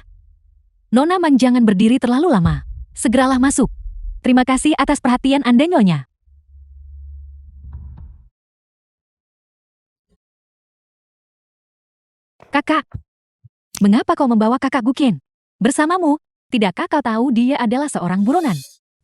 Speaker 2: Nona Mang, jangan berdiri terlalu lama. Segeralah masuk. Terima kasih atas perhatian Anda, Nyonya. Kakak, mengapa kau membawa kakak Gukin bersamamu? Tidakkah kau tahu dia adalah seorang buronan?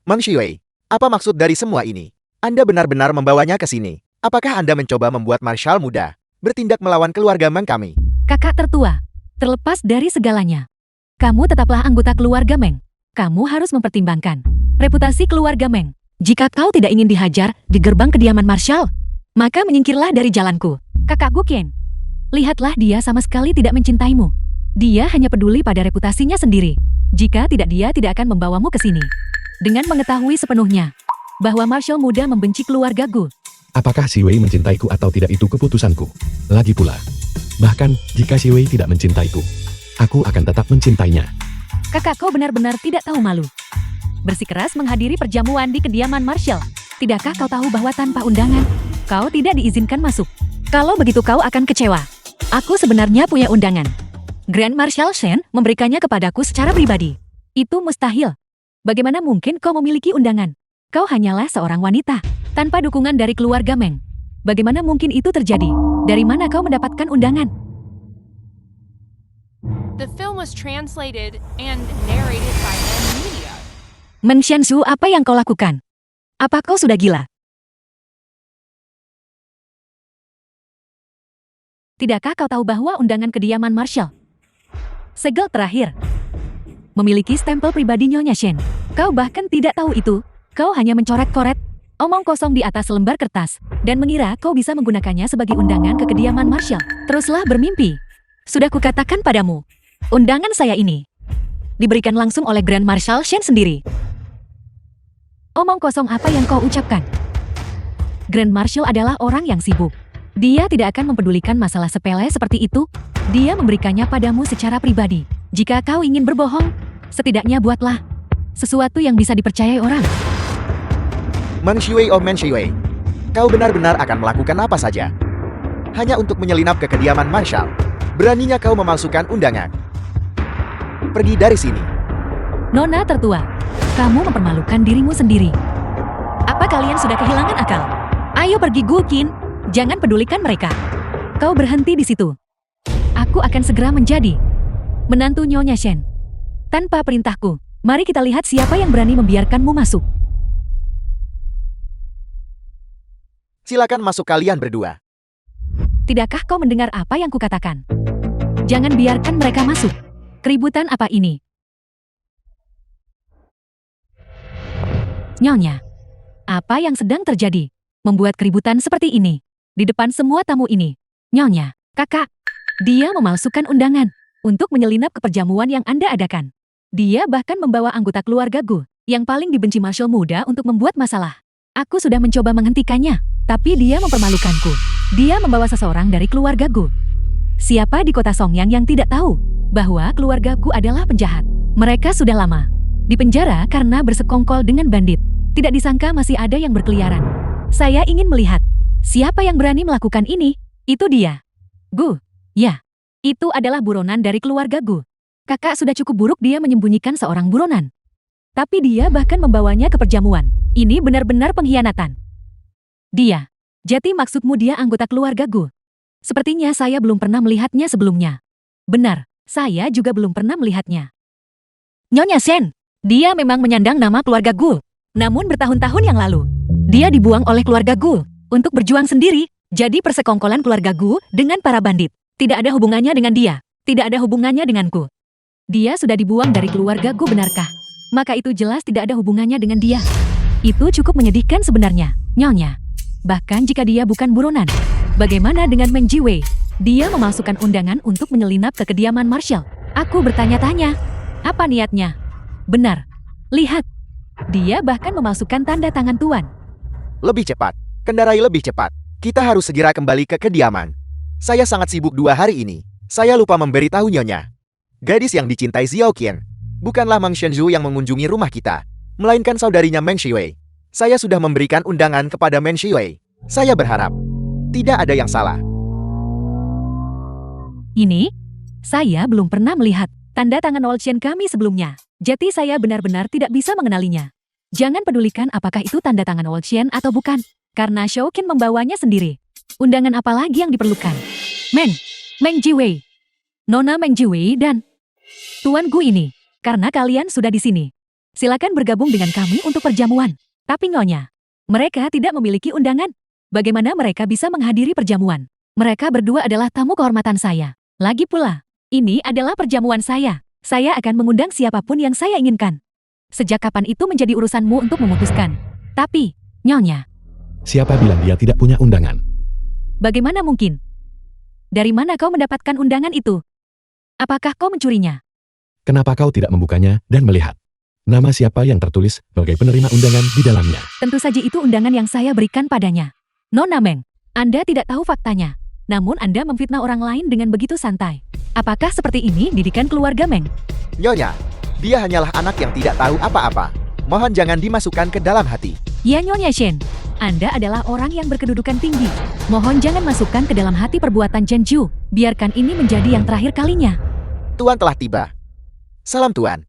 Speaker 1: Mang Xiwei, apa maksud dari semua ini? Anda benar-benar membawanya ke sini. Apakah Anda mencoba membuat Marshal muda bertindak melawan keluarga Meng kami?
Speaker 2: Kakak tertua, terlepas dari segalanya, kamu tetaplah anggota keluarga Meng. Kamu harus mempertimbangkan reputasi keluarga Meng. Jika kau tidak ingin dihajar di gerbang kediaman Marshal, maka menyingkirlah dari jalanku. Kakak Gukin, lihatlah, dia sama sekali tidak mencintaimu. Dia hanya peduli pada reputasinya sendiri. Jika tidak, dia tidak akan membawamu ke sini. Dengan mengetahui sepenuhnya bahwa Marshal muda membenci keluarga Gu.
Speaker 4: Apakah Xiwei mencintaiku atau tidak itu keputusanku. Lagi pula, bahkan jika Xiwei tidak mencintaiku, aku akan tetap mencintainya.
Speaker 2: Kakak, kau benar-benar tidak tahu malu. Bersikeras menghadiri perjamuan di kediaman Marshal. Tidakkah kau tahu bahwa tanpa undangan, kau tidak diizinkan masuk? Kalau begitu kau akan kecewa. Aku sebenarnya punya undangan. Grand Marshal Shen memberikannya kepadaku secara pribadi. Itu mustahil. Bagaimana mungkin kau memiliki undangan? Kau hanyalah seorang wanita, tanpa dukungan dari keluarga Meng. Bagaimana mungkin itu terjadi? Dari mana kau mendapatkan undangan?
Speaker 3: The film was translated and narrated by M Media.
Speaker 2: Meng Xianzu, apa yang kau lakukan? Apa kau sudah gila? Tidakkah kau tahu bahwa undangan kediaman Marshal segel terakhir memiliki stempel pribadi Nyonya Shen? Kau bahkan tidak tahu itu. Kau hanya mencoret-coret omong kosong di atas lembar kertas dan mengira kau bisa menggunakannya sebagai undangan ke kediaman Marshal. Teruslah bermimpi. Sudah kukatakan padamu, undangan saya ini diberikan langsung oleh Grand Marshal Shen sendiri. Omong kosong apa yang kau ucapkan? Grand Marshal adalah orang yang sibuk. Dia tidak akan mempedulikan masalah sepele seperti itu. Dia memberikannya padamu secara pribadi. Jika kau ingin berbohong, setidaknya buatlah sesuatu yang bisa dipercayai orang.
Speaker 1: Mang Xiwei, oh Man Xiwei, kau benar-benar akan melakukan apa saja hanya untuk menyelinap ke kediaman Marshal. Beraninya kau memalsukan undangan. Pergi dari sini.
Speaker 2: Nona tertua, kamu mempermalukan dirimu sendiri. Apa kalian sudah kehilangan akal? Ayo pergi, Gukin. Jangan pedulikan mereka. Kau berhenti di situ. Aku akan segera menjadi menantu Nyonya Shen. Tanpa perintahku, mari kita lihat siapa yang berani membiarkanmu masuk.
Speaker 1: Silakan masuk kalian berdua.
Speaker 2: Tidakkah kau mendengar apa yang kukatakan? Jangan biarkan mereka masuk. Keributan apa ini? Nyonya, apa yang sedang terjadi? Membuat keributan seperti ini di depan semua tamu ini. Nyonya, kakak. Dia memalsukan undangan untuk menyelinap ke perjamuan yang Anda adakan. Dia bahkan membawa anggota keluarga Gu yang paling dibenci Marshal muda untuk membuat masalah. Aku sudah mencoba menghentikannya, tapi dia mempermalukanku. Dia membawa seseorang dari keluarga Gu. Siapa di kota Songyang yang tidak tahu bahwa keluarga Gu adalah penjahat? Mereka sudah lama di penjara karena bersekongkol dengan bandit. Tidak disangka masih ada yang berkeliaran. Saya ingin melihat siapa yang berani melakukan ini. Itu dia. Gu. Ya, itu adalah buronan dari keluarga Gu. Kakak sudah cukup buruk dia menyembunyikan seorang buronan. Tapi dia bahkan membawanya ke perjamuan. Ini benar-benar pengkhianatan. Dia. Jadi maksudmu dia anggota keluarga Gu? Sepertinya saya belum pernah melihatnya sebelumnya. Benar, saya juga belum pernah melihatnya. Nyonya Shen, dia memang menyandang nama keluarga Gu. Namun bertahun-tahun yang lalu, dia dibuang oleh keluarga Gu untuk berjuang sendiri. Jadi persekongkolan keluarga Gu dengan para bandit. Tidak ada hubungannya dengan dia. Tidak ada hubungannya denganku. Dia sudah dibuang dari keluarga Gu, benarkah? Maka itu jelas tidak ada hubungannya dengan dia. Itu cukup menyedihkan sebenarnya, Nyonya. Bahkan jika dia bukan buronan. Bagaimana dengan Meng Jiwei? Dia memasukkan undangan untuk menyelinap ke kediaman Marshal. Aku bertanya-tanya, apa niatnya? Benar. Lihat. Dia bahkan memasukkan tanda tangan Tuan.
Speaker 1: Lebih cepat. Kendarai lebih cepat. Kita harus segera kembali ke kediaman. Saya sangat sibuk 2 hari ini. Saya lupa memberitahu Nyonya. Gadis yang dicintai Xiao Qian bukanlah Meng Shenzhou yang mengunjungi rumah kita, melainkan saudarinya Meng Shiwei. Saya sudah memberikan undangan kepada Meng Shiwei. Saya berharap tidak ada yang salah.
Speaker 2: Ini, saya belum pernah melihat tanda tangan Olshen kami sebelumnya. Jadi saya benar-benar tidak bisa mengenalinya. Jangan pedulikan apakah itu tanda tangan Olshen atau bukan, karena Shoukin membawanya sendiri. Undangan apa lagi yang diperlukan? Meng Jiwei, Nona Meng Jiwei dan Tuan Gu ini, karena kalian sudah di sini. Silakan bergabung dengan kami untuk perjamuan. Tapi Nyonya, mereka tidak memiliki undangan. Bagaimana mereka bisa menghadiri perjamuan? Mereka berdua adalah tamu kehormatan saya. Lagi pula, ini adalah perjamuan saya. Saya akan mengundang siapapun yang saya inginkan. Sejak kapan itu menjadi urusanmu untuk memutuskan? Tapi, Nyonya,
Speaker 4: Siapa bilang dia tidak punya undangan?
Speaker 2: bagaimana mungkin? Dari mana kau mendapatkan undangan itu? Apakah kau mencurinya?
Speaker 4: Kenapa kau tidak membukanya dan melihat nama siapa yang tertulis sebagai penerima undangan di dalamnya?
Speaker 2: Tentu saja itu undangan yang saya berikan padanya. Nona Meng, Anda tidak tahu faktanya. Namun Anda memfitnah orang lain dengan begitu santai. Apakah seperti ini didikan keluarga Meng?
Speaker 1: Nyonya, dia hanyalah anak yang tidak tahu apa-apa. Mohon jangan dimasukkan ke dalam hati.
Speaker 2: Ya Nyonya Shen, Anda adalah orang yang berkedudukan tinggi. Mohon jangan masukkan ke dalam hati perbuatan Zhenju. Biarkan ini menjadi yang terakhir kalinya.
Speaker 1: Tuan telah tiba. Salam Tuan.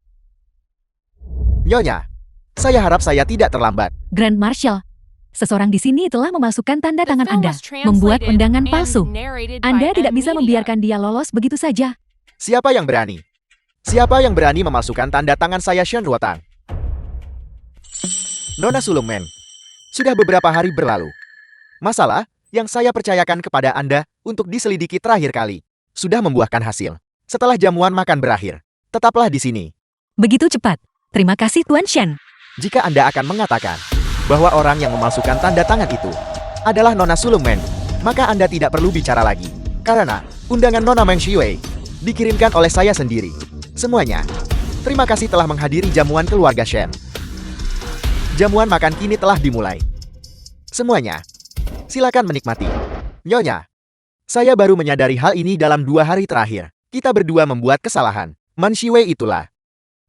Speaker 1: Nyonya, saya harap saya tidak terlambat.
Speaker 2: Grand Marshal, seseorang di sini telah memasukkan tanda
Speaker 3: The
Speaker 2: tangan
Speaker 3: film
Speaker 2: Anda,
Speaker 3: was translated
Speaker 2: membuat undangan
Speaker 3: and
Speaker 2: palsu.
Speaker 3: narrated by
Speaker 2: Anda tidak bisa
Speaker 3: Media.
Speaker 2: membiarkan dia lolos begitu saja.
Speaker 1: Siapa yang berani? Siapa yang berani memasukkan tanda tangan saya Shen Ruotang? Nona Sulungmen, sudah beberapa hari berlalu. Masalah yang saya percayakan kepada Anda untuk diselidiki terakhir kali sudah membuahkan hasil. Setelah jamuan makan berakhir, tetaplah di sini.
Speaker 2: Begitu cepat. Terima kasih Tuan Shen.
Speaker 1: Jika Anda akan mengatakan bahwa orang yang memasukkan tanda tangan itu adalah Nona Sulungmen, maka Anda tidak perlu bicara lagi. Karena undangan Nona Meng Shiwei dikirimkan oleh saya sendiri. Semuanya. Terima kasih telah menghadiri jamuan keluarga Shen. Jamuan makan kini telah dimulai. Semuanya. Silakan menikmati. Nyonya, saya baru menyadari hal ini dalam 2 hari terakhir. Kita berdua membuat kesalahan. Man Shiwei itulah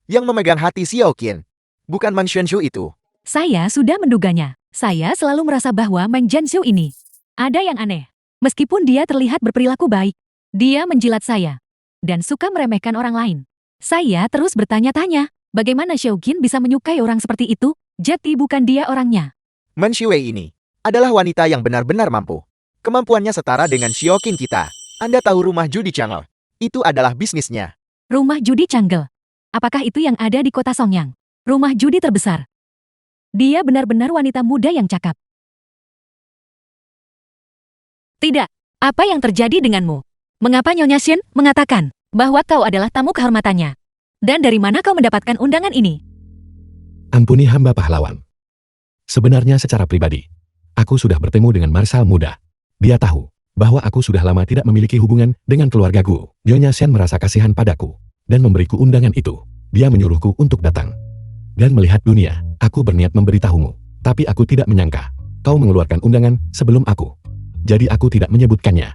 Speaker 1: yang memegang hati Xiao Qian, bukan Man Shenzhou itu.
Speaker 2: Saya sudah menduganya. Saya selalu merasa bahwa Meng Jianxiu ini ada yang aneh. Meskipun dia terlihat berperilaku baik, dia menjilat saya dan suka meremehkan orang lain. Saya terus bertanya-tanya, bagaimana Xiao Qian bisa menyukai orang seperti itu? Jadi bukan dia orangnya.
Speaker 1: Man Shiwei ini adalah wanita yang benar-benar mampu. Kemampuannya setara dengan Xiao Qian kita. Anda tahu rumah judi Chang'e? Itu adalah bisnisnya.
Speaker 2: Rumah judi Changgel. Apakah itu yang ada di kota Songyang? Rumah judi terbesar. Dia benar-benar wanita muda yang cakap. Tidak. Apa yang terjadi denganmu? Mengapa Nyonya Shen mengatakan bahwa kau adalah tamu kehormatannya? Dan dari mana kau mendapatkan undangan ini?
Speaker 4: Ampuni hamba pahlawan. Sebenarnya secara pribadi, aku sudah bertemu dengan Marshal muda. Dia tahu bahwa aku sudah lama tidak memiliki hubungan dengan keluargaku. Nyonya Shen merasa kasihan padaku dan memberiku undangan itu. Dia menyuruhku untuk datang dan melihat dunia. Aku berniat memberitahumu, tapi aku tidak menyangka kau mengeluarkan undangan sebelum aku. Jadi aku tidak menyebutkannya.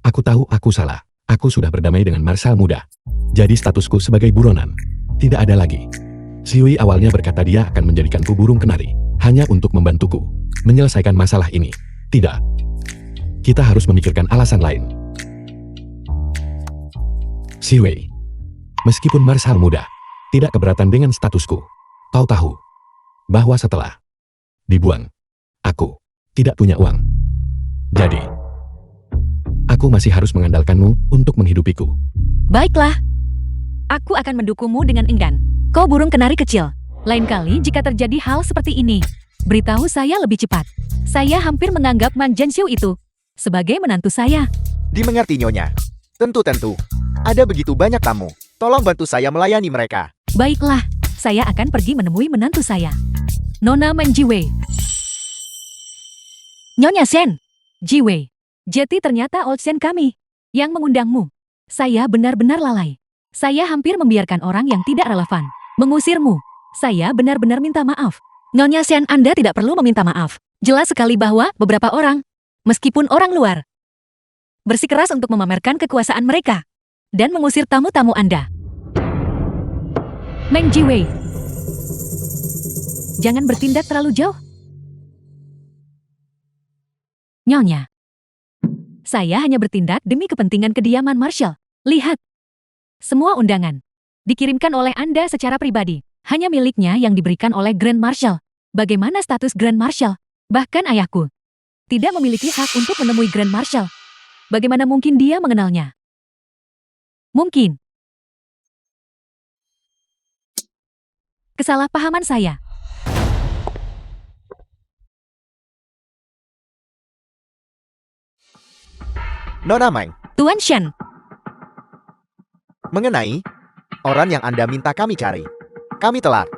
Speaker 4: Aku tahu aku salah. Aku sudah berdamai dengan Marshal muda. Jadi statusku sebagai buronan tidak ada lagi. Xiui awalnya berkata dia akan menjadikanku burung kenari hanya untuk membantuku menyelesaikan masalah ini. Tidak. Kita harus memikirkan alasan lain. Xiui, meskipun Marshal muda tidak keberatan dengan statusku, kau tahu bahwa setelah dibuang, aku tidak punya uang. Jadi, aku masih harus mengandalkanmu untuk menghidupiku.
Speaker 2: Baiklah. Aku akan mendukungmu dengan enggan. Kau burung kenari kecil. Lain kali jika terjadi hal seperti ini, beritahu saya lebih cepat. Saya hampir menganggap Man Zhenxiu itu sebagai menantu saya.
Speaker 1: Dimengerti Nyonya. Tentu. Ada begitu banyak tamu. Tolong bantu saya melayani mereka.
Speaker 2: Baiklah, saya akan pergi menemui menantu saya. Nona Man Jiwei. Nyonya Shen. Jiwei. Jadi ternyata Old Shen kami yang mengundangmu. Saya benar-benar lalai. Saya hampir membiarkan orang yang tidak relevan mengusirmu. Saya benar-benar minta maaf. Nyonya Shen, Anda tidak perlu meminta maaf. Jelas sekali bahwa beberapa orang, meskipun orang luar, bersikeras untuk memamerkan kekuasaan mereka dan mengusir tamu-tamu Anda. Meng Jiwei, jangan bertindak terlalu jauh. Nyonya, saya hanya bertindak demi kepentingan kediaman Marshal. Lihat, semua undangan dikirimkan oleh Anda secara pribadi. Hanya miliknya yang diberikan oleh Grand Marshal. Bagaimana status Grand Marshal? Bahkan ayahku tidak memiliki hak untuk menemui Grand Marshal. Bagaimana mungkin dia mengenalnya? Mungkin kesalahpahaman saya.
Speaker 1: Nona Meng,
Speaker 2: Tuan Shen,
Speaker 1: mengenai orang yang Anda minta kami cari, kami telah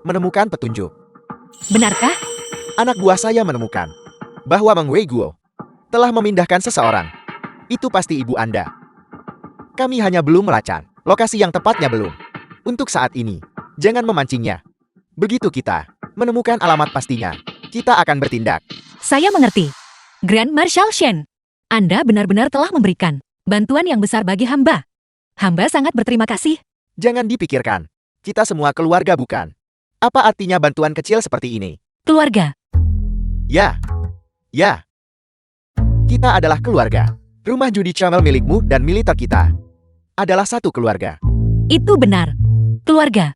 Speaker 1: menemukan petunjuk.
Speaker 2: benarkah?
Speaker 1: Anak buah saya menemukan bahwa Meng Weiguo telah memindahkan seseorang. Itu pasti ibu Anda. Kami hanya belum melacak lokasi yang tepatnya belum. Untuk saat ini, jangan memancingnya. Begitu kita menemukan alamat pastinya, kita akan bertindak.
Speaker 2: Saya mengerti. Grand Marshal Shen, Anda benar-benar telah memberikan bantuan yang besar bagi hamba. Hamba sangat berterima kasih.
Speaker 1: Jangan dipikirkan. Kita semua keluarga bukan? Apa artinya bantuan kecil seperti ini?
Speaker 2: Keluarga,
Speaker 1: Ya. Kita adalah keluarga. Rumah judi Channel milikmu dan militer kita adalah satu keluarga.
Speaker 2: itu benar. Keluarga.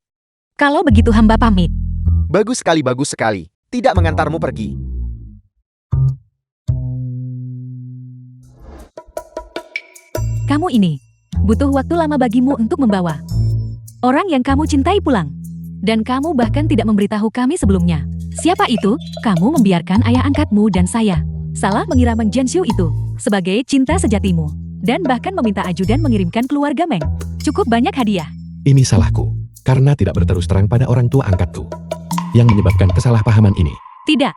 Speaker 2: Kalau begitu hamba pamit.
Speaker 1: Bagus sekali. Tidak mengantarmu pergi.
Speaker 2: Kamu ini butuh waktu lama bagimu untuk membawa orang yang kamu cintai pulang. Dan kamu bahkan tidak memberitahu kami sebelumnya. Siapa itu? Kamu membiarkan ayah angkatmu dan saya salah mengira Meng Zhenxiu itu sebagai cinta sejatimu. Dan bahkan meminta ajudan mengirimkan keluarga Meng cukup banyak hadiah.
Speaker 4: Ini salahku, karena tidak berterus terang pada orang tua angkatku yang menyebabkan kesalahpahaman ini.
Speaker 2: Tidak.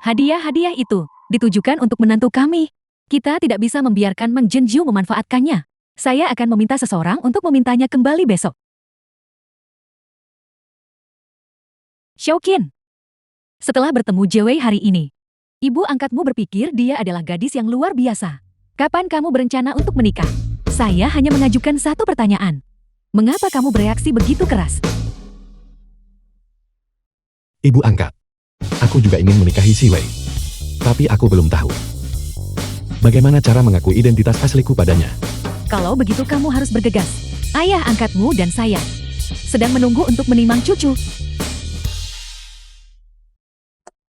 Speaker 2: Hadiah-hadiah itu ditujukan untuk menantu kami. Kita tidak bisa membiarkan Meng Zhenxiu memanfaatkannya. Saya akan meminta seseorang untuk memintanya kembali besok. Xiaoqin. Setelah bertemu Jiwei hari ini, ibu angkatmu berpikir dia adalah gadis yang luar biasa. Kapan kamu berencana untuk menikah? Saya hanya mengajukan satu pertanyaan. Mengapa kamu bereaksi begitu keras?
Speaker 4: Ibu angkat, aku juga ingin menikahi Xiwei. Tapi aku belum tahu bagaimana cara mengakui identitas asliku padanya.
Speaker 2: Kalau begitu kamu harus bergegas. Ayah angkatmu dan saya sedang menunggu untuk menimang cucu.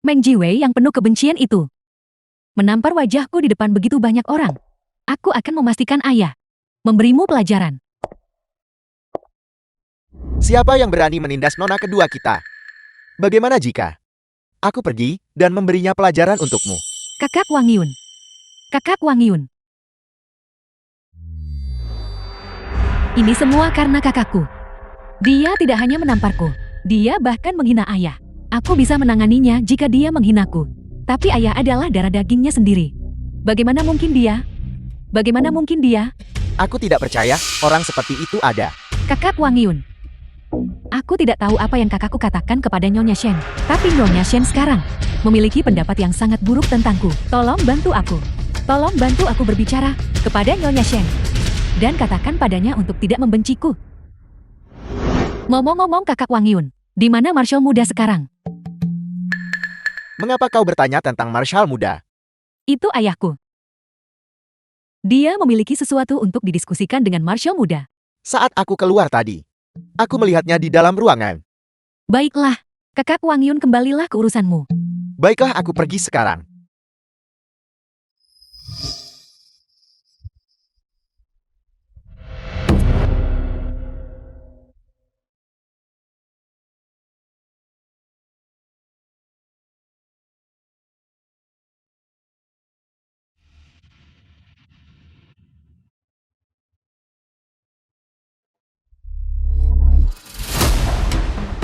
Speaker 2: Meng Jiwei yang penuh kebencian itu menampar wajahku di depan begitu banyak orang. Aku akan memastikan ayah memberimu pelajaran.
Speaker 1: Siapa yang berani menindas nona kedua kita? Bagaimana jika aku pergi dan memberinya pelajaran untukmu?
Speaker 2: Kakak Wang Yun. Kakak Wang Yun. Ini semua karena kakakku. Dia tidak hanya menamparku, dia bahkan menghina ayah. Aku bisa menanganinya jika dia menghinaku. Tapi ayah adalah darah dagingnya sendiri. Bagaimana mungkin dia? Bagaimana mungkin dia?
Speaker 1: Aku tidak percaya orang seperti itu ada.
Speaker 2: Kakak Wang Yun. Aku tidak tahu apa yang kakakku katakan kepada Nyonya Shen. Tapi Nyonya Shen sekarang memiliki pendapat yang sangat buruk tentangku. Tolong bantu aku. Tolong bantu aku berbicara kepada Nyonya Shen. Dan katakan padanya untuk tidak membenciku. Ngomong-ngomong kakak Wang Yun, di mana Marshal muda sekarang?
Speaker 1: Mengapa kau bertanya tentang Marshal muda?
Speaker 2: Itu ayahku. Dia memiliki sesuatu untuk didiskusikan dengan Marshal muda.
Speaker 1: Saat aku keluar tadi, aku melihatnya di dalam ruangan.
Speaker 2: Baiklah, kakak Wang Yun, kembalilah ke urusanmu.
Speaker 1: Baiklah, aku pergi sekarang.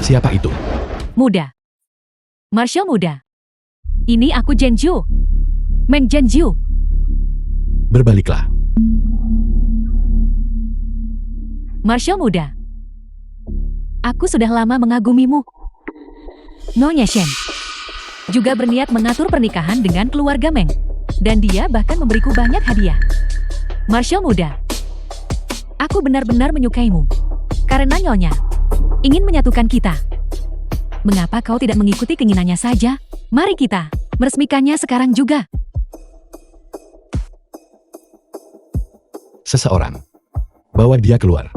Speaker 4: Siapa itu?
Speaker 2: Muda. Marshal muda. Ini aku Zhenju. Meng Zhenju.
Speaker 4: Berbaliklah.
Speaker 2: Marshal muda. Aku sudah lama mengagumimu. Nyonya Shen juga berniat mengatur pernikahan dengan keluarga Meng. Dan dia bahkan memberiku banyak hadiah. Marshal muda. Aku benar-benar menyukaimu. Karena Nyonya ingin menyatukan kita. Mengapa kau tidak mengikuti keinginannya saja? Mari kita meresmikannya sekarang juga.
Speaker 4: Seseorang. Bawa dia keluar.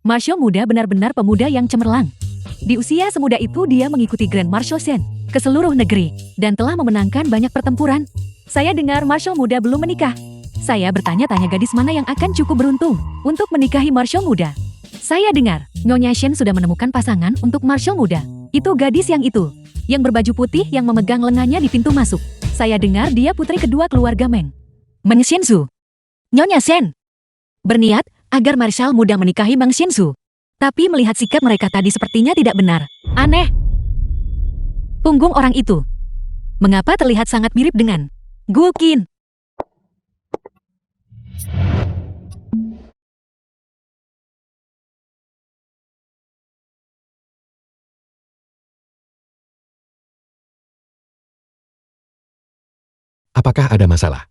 Speaker 2: Marshal muda benar-benar pemuda yang cemerlang. Di usia semuda itu dia mengikuti Grand Marshal Shen ke seluruh negeri dan telah memenangkan banyak pertempuran. Saya dengar Marshal muda belum menikah. Saya bertanya-tanya gadis mana yang akan cukup beruntung untuk menikahi Marshal muda. Saya dengar Nyonya Shen sudah menemukan pasangan untuk Marshal muda. Itu gadis yang berbaju putih yang memegang lengannya di pintu masuk. Saya dengar dia putri kedua keluarga Meng. Meng Xianzu. Nyonya Shen berniat agar Marshal muda menikahi Meng Xianzu. Tapi melihat sikap mereka tadi sepertinya tidak benar. Aneh. Punggung orang itu. Mengapa terlihat sangat mirip dengan Gu Qin?
Speaker 4: Apakah ada masalah?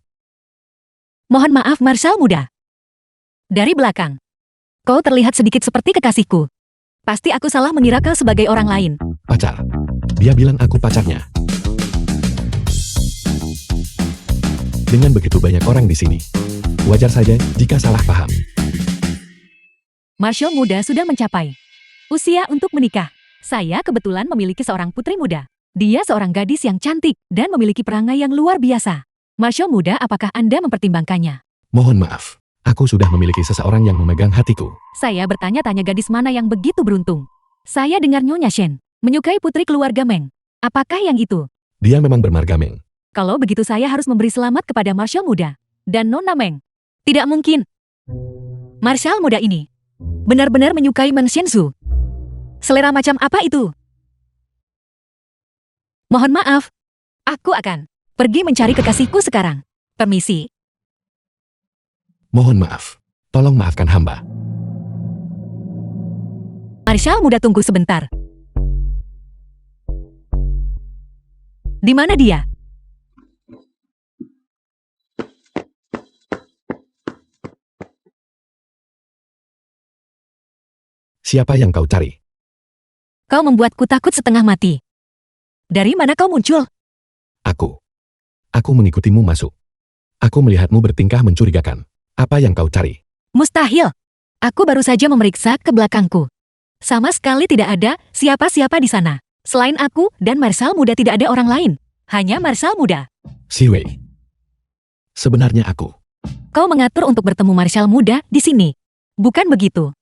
Speaker 2: Mohon maaf Marshal muda. Dari belakang. Kau terlihat sedikit seperti kekasihku. Pasti aku salah mengira kau sebagai orang lain.
Speaker 4: Pacar. Dia bilang aku pacarnya. Dengan begitu banyak orang di sini, wajar saja jika salah paham.
Speaker 2: Marshal muda sudah mencapai usia untuk menikah. Saya kebetulan memiliki seorang putri muda. Dia seorang gadis yang cantik dan memiliki perangai yang luar biasa. Marshal muda, apakah Anda mempertimbangkannya?
Speaker 4: Mohon maaf, aku sudah memiliki seseorang yang memegang hatiku.
Speaker 2: Saya bertanya-tanya gadis mana yang begitu beruntung. Saya dengar Nyonya Shen menyukai putri keluarga Meng. Apakah yang itu?
Speaker 4: Dia memang bermarga Meng.
Speaker 2: Kalau begitu saya harus memberi selamat kepada Marshal muda dan Nona Meng. Tidak mungkin. Marshal muda ini benar-benar menyukai Meng Xianzu. Selera macam apa itu? Mohon maaf. Aku akan pergi mencari kekasihku sekarang. Permisi.
Speaker 4: Mohon maaf. Tolong maafkan hamba.
Speaker 2: Marshal muda, tunggu sebentar. Di mana dia?
Speaker 4: Siapa yang kau cari?
Speaker 2: Kau membuatku takut setengah mati. Dari mana kau muncul?
Speaker 4: Aku mengikutimu masuk. Aku melihatmu bertingkah mencurigakan. Apa yang kau cari?
Speaker 2: Mustahil. Aku baru saja memeriksa ke belakangku. Sama sekali tidak ada siapa-siapa di sana. Selain aku dan Marshal muda tidak ada orang lain. Hanya Marshal muda.
Speaker 4: Si Wei. Sebenarnya aku.
Speaker 2: Kau mengatur untuk bertemu Marshal muda di sini. Bukan begitu.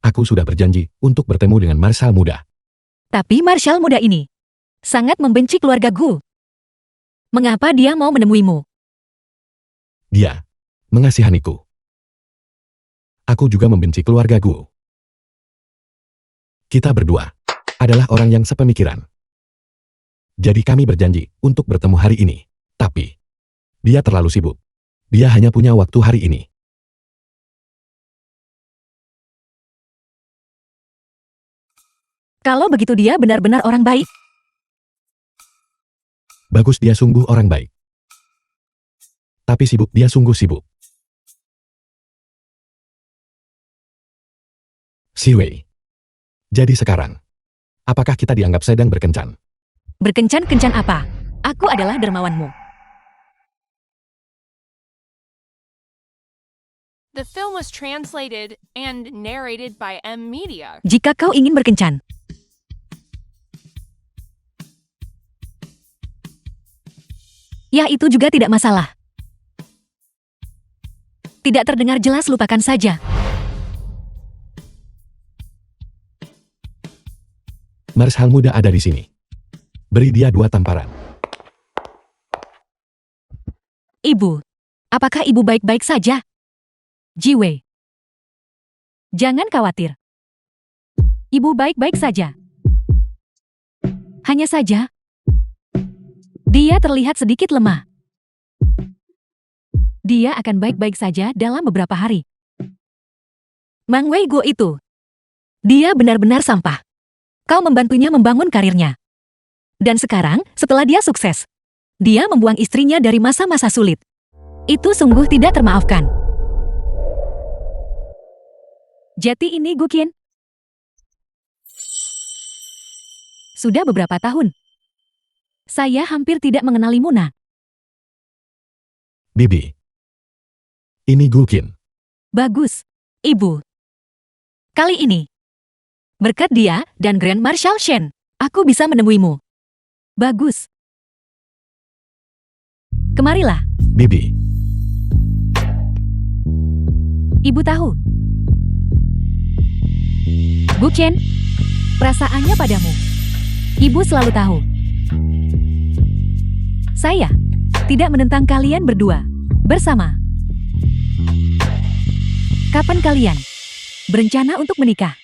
Speaker 4: Aku sudah berjanji untuk bertemu dengan Marshal muda.
Speaker 2: Tapi Marshal muda ini sangat membenci keluarga Gu. Mengapa dia mau menemuimu?
Speaker 4: Dia mengasihaniku. Aku juga membenci keluarga Gu. Kita berdua adalah orang yang sepemikiran. Jadi kami berjanji untuk bertemu hari ini. Tapi, dia terlalu sibuk. Dia hanya punya waktu hari ini.
Speaker 2: Kalau begitu dia benar-benar orang baik.
Speaker 4: Bagus, dia sungguh orang baik. Tapi sibuk, dia sungguh sibuk. Si Wei. Jadi sekarang, apakah kita dianggap sedang berkencan?
Speaker 2: Berkencan-kencan apa? Aku adalah dermawanmu.
Speaker 3: The film was translated and narrated by M Media.
Speaker 2: Jika kau ingin berkencan, ya itu juga tidak masalah. Tidak terdengar jelas, lupakan saja.
Speaker 4: Marshal muda ada di sini. Beri dia 2 tamparan.
Speaker 2: Ibu, apakah ibu baik-baik saja? Jiwei, jangan khawatir. Ibu baik-baik saja. Hanya saja, dia terlihat sedikit lemah. Dia akan baik-baik saja dalam beberapa hari. Mang Wei Guo itu, dia benar-benar sampah. Kau membantunya membangun karirnya. Dan sekarang, setelah dia sukses, dia membuang istrinya dari masa-masa sulit. Itu sungguh tidak termaafkan. Jati ini Gukin. Sudah beberapa tahun. Saya hampir tidak mengenali Muna.
Speaker 4: Bibi. Ini Gukin.
Speaker 2: Bagus, Ibu. Kali ini, berkat dia dan Grand Marshal Shen, aku bisa menemuimu. Bagus. Kemarilah.
Speaker 4: Bibi.
Speaker 2: Ibu tahu. Gukin, perasaannya padamu. Ibu selalu tahu. Saya tidak menentang kalian berdua bersama. Kapan kalian berencana untuk menikah?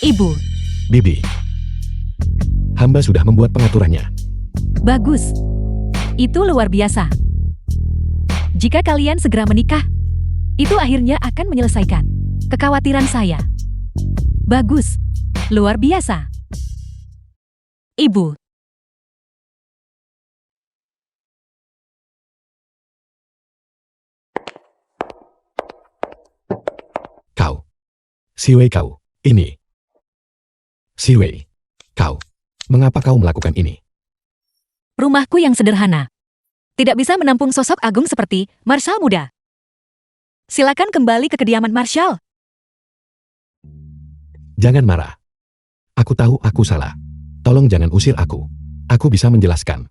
Speaker 2: Ibu,
Speaker 4: Bibi. Hamba sudah membuat pengaturannya.
Speaker 2: bagus. Itu luar biasa. Jika kalian segera menikah, itu akhirnya akan menyelesaikan kekhawatiran saya. Bagus. Luar biasa. Ibu.
Speaker 4: Kau. Si Wei kau. Ini. Si Wei. Kau. Mengapa kau melakukan ini?
Speaker 2: Rumahku yang sederhana. Tidak bisa menampung sosok agung seperti Marshal muda. Silakan kembali ke kediaman Marshal.
Speaker 4: Jangan marah. Aku tahu aku salah. Tolong jangan usir aku. Aku bisa menjelaskan.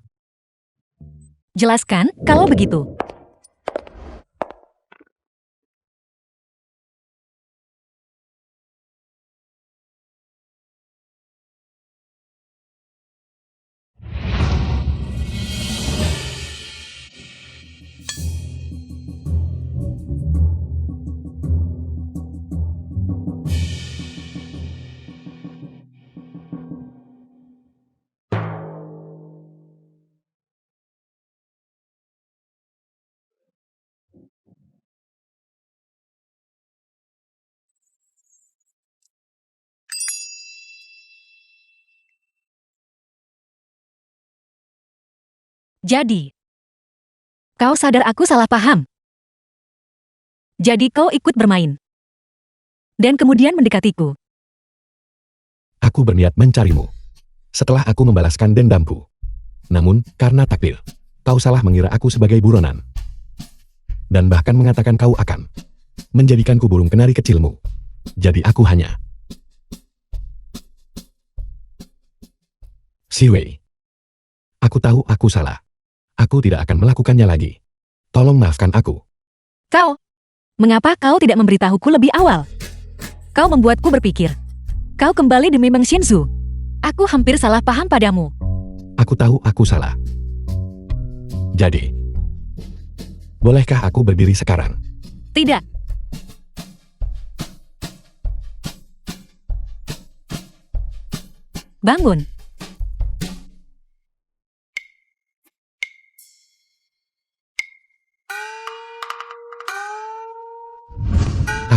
Speaker 2: Jelaskan kalau begitu. Jadi, kau sadar aku salah paham. Jadi kau ikut bermain. Dan kemudian mendekatiku.
Speaker 4: Aku berniat mencarimu. Setelah aku membalaskan dendamku. Namun, karena takdir, kau salah mengira aku sebagai buronan. Dan bahkan mengatakan kau akan menjadikanku burung kenari kecilmu. Jadi aku hanya Si Wei. Aku tahu aku salah. Aku tidak akan melakukannya lagi. Tolong maafkan aku.
Speaker 2: Kau, mengapa kau tidak memberitahuku lebih awal? Kau membuatku berpikir. Kau kembali demi Meng Shinzu. Aku hampir salah paham padamu.
Speaker 4: Aku tahu aku salah. Jadi, bolehkah aku berdiri sekarang?
Speaker 2: Tidak. Bangun.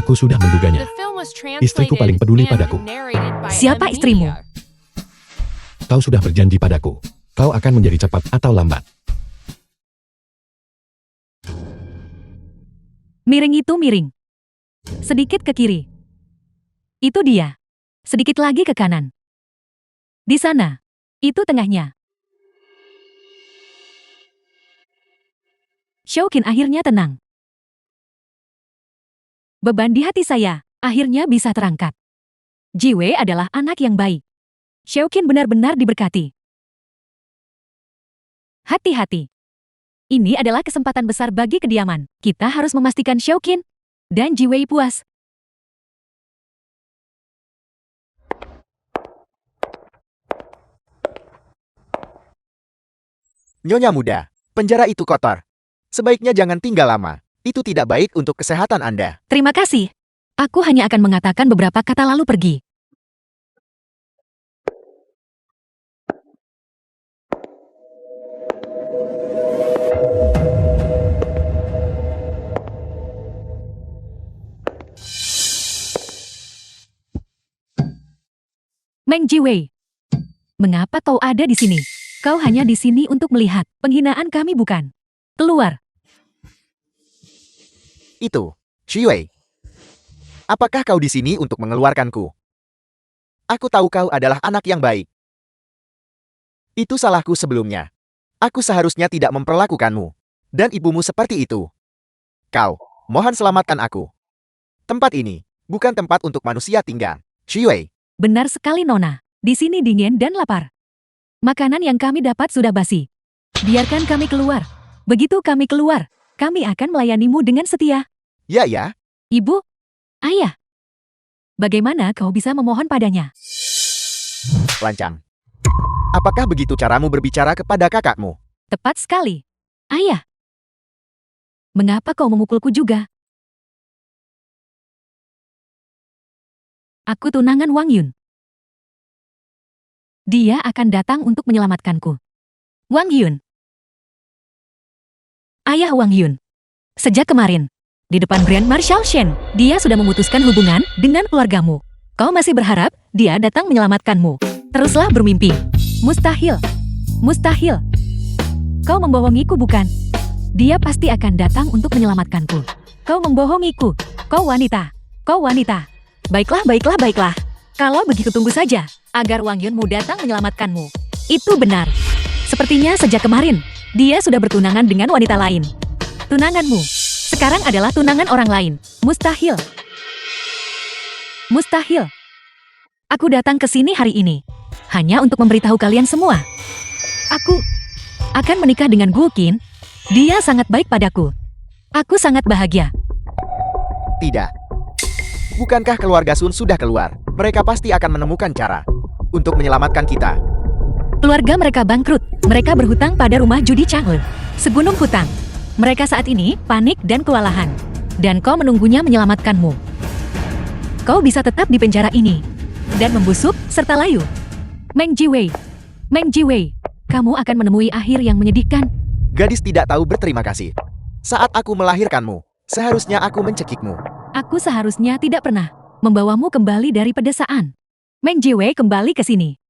Speaker 4: Aku sudah menduganya.
Speaker 3: The film was
Speaker 4: Istriku paling
Speaker 3: translated
Speaker 4: peduli
Speaker 3: and
Speaker 4: padaku.
Speaker 3: narrated by
Speaker 2: Siapa istrimu?
Speaker 3: Emilia.
Speaker 4: Kau sudah berjanji padaku. Kau akan menjadi cepat atau lambat.
Speaker 2: Miring itu miring. Sedikit ke kiri. Itu dia. Sedikit lagi ke kanan. Di sana. Itu tengahnya. Shoukin akhirnya tenang. Beban di hati saya akhirnya bisa terangkat. Jiwei adalah anak yang baik. Shoukin benar-benar diberkati. Hati-hati. Ini adalah kesempatan besar bagi kediaman. Kita harus memastikan Shoukin dan Jiwei puas.
Speaker 1: Nyonya muda, penjara itu kotor. Sebaiknya jangan tinggal lama. Itu tidak baik untuk kesehatan Anda.
Speaker 2: Terima kasih. Aku hanya akan mengatakan beberapa kata lalu pergi. Meng Jiwei, mengapa kau ada di sini? Kau hanya di sini untuk melihat. Penghinaan kami bukan. Keluar.
Speaker 1: Itu, Shuwei. Apakah kau di sini untuk mengeluarkanku? Aku tahu kau adalah anak yang baik. Itu salahku sebelumnya. Aku seharusnya tidak memperlakukanmu. Dan ibumu seperti itu. Kau, mohon selamatkan aku. Tempat ini, bukan tempat untuk manusia tinggal. Shuwei.
Speaker 2: Benar sekali Nona. Di sini dingin dan lapar. Makanan yang kami dapat sudah basi. Biarkan kami keluar. Begitu kami keluar, kami akan melayanimu dengan setia.
Speaker 1: Ya, ya.
Speaker 2: Ibu, ayah. Bagaimana kau bisa memohon padanya?
Speaker 1: Lancang. Apakah begitu caramu berbicara kepada kakakmu?
Speaker 2: Tepat sekali. Ayah. Mengapa kau memukulku juga? Aku tunangan Wang Yun. Dia akan datang untuk menyelamatkanku. Wang Yun. Ayah Wang Yun. Sejak kemarin, di depan Grand Marshal Shen, dia sudah memutuskan hubungan dengan keluargamu. Kau masih berharap dia datang menyelamatkanmu. Teruslah bermimpi. Mustahil. Mustahil. Kau membohongiku bukan? Dia pasti akan datang untuk menyelamatkanku. Kau membohongiku. Kau wanita. Kau wanita. Baiklah, baiklah, baiklah. Kalau begitu tunggu saja, agar Wang Yunmu datang menyelamatkanmu. Itu benar. Sepertinya sejak kemarin, dia sudah bertunangan dengan wanita lain. Tunanganmu sekarang adalah tunangan orang lain. Mustahil. Mustahil. Aku datang ke sini hari ini hanya untuk memberitahu kalian semua. Aku akan menikah dengan Gu Qin. Dia sangat baik padaku. Aku sangat bahagia.
Speaker 1: Tidak. Bukankah keluarga Sun sudah keluar? Mereka pasti akan menemukan cara untuk menyelamatkan kita.
Speaker 2: Keluarga mereka bangkrut. Mereka berhutang pada rumah judi Chang'e. Segunung hutang. Mereka saat ini panik dan kewalahan. Dan kau menunggunya menyelamatkanmu. Kau bisa tetap di penjara ini. Dan membusuk serta layu. Meng Jiwei. Meng Jiwei. Kamu akan menemui akhir yang menyedihkan.
Speaker 1: Gadis tidak tahu berterima kasih. Saat aku melahirkanmu, seharusnya aku mencekikmu.
Speaker 2: Aku seharusnya tidak pernah membawamu kembali dari pedesaan. Meng Jiwei kembali ke sini.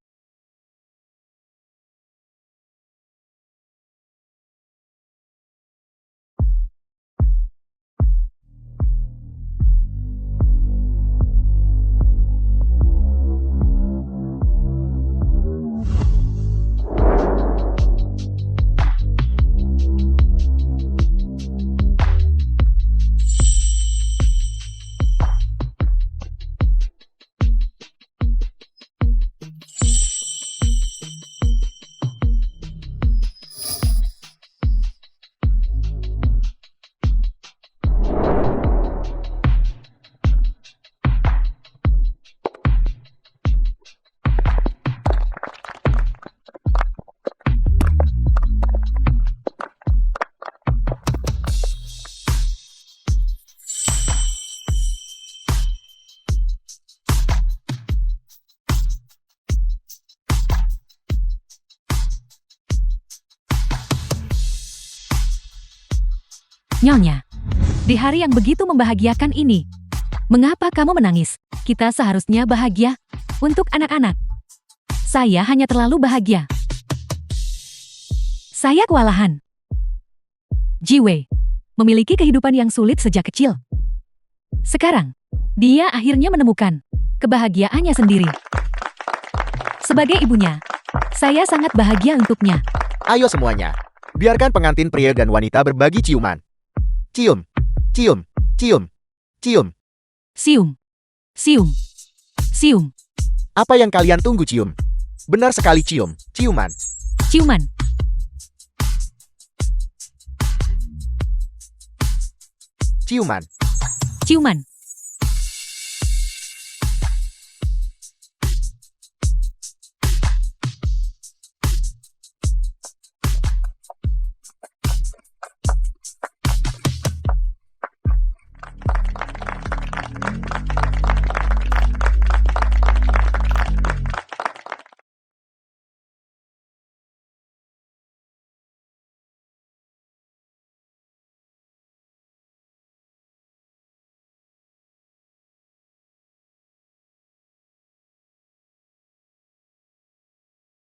Speaker 2: Nyonya, di hari yang begitu membahagiakan ini, mengapa kamu menangis? Kita seharusnya bahagia untuk anak-anak. Saya hanya terlalu bahagia. Saya kewalahan. Jiwei memiliki kehidupan yang sulit sejak kecil. Sekarang, dia akhirnya menemukan kebahagiaannya sendiri. Sebagai ibunya, saya sangat bahagia untuknya.
Speaker 1: Ayo semuanya, biarkan pengantin pria dan wanita berbagi ciuman. Cium, cium, cium, cium.
Speaker 2: Sium, sium, sium,
Speaker 1: Apa yang kalian tunggu cium? Benar sekali cium, ciuman.
Speaker 2: ciuman.
Speaker 1: Ciuman.
Speaker 2: Ciuman.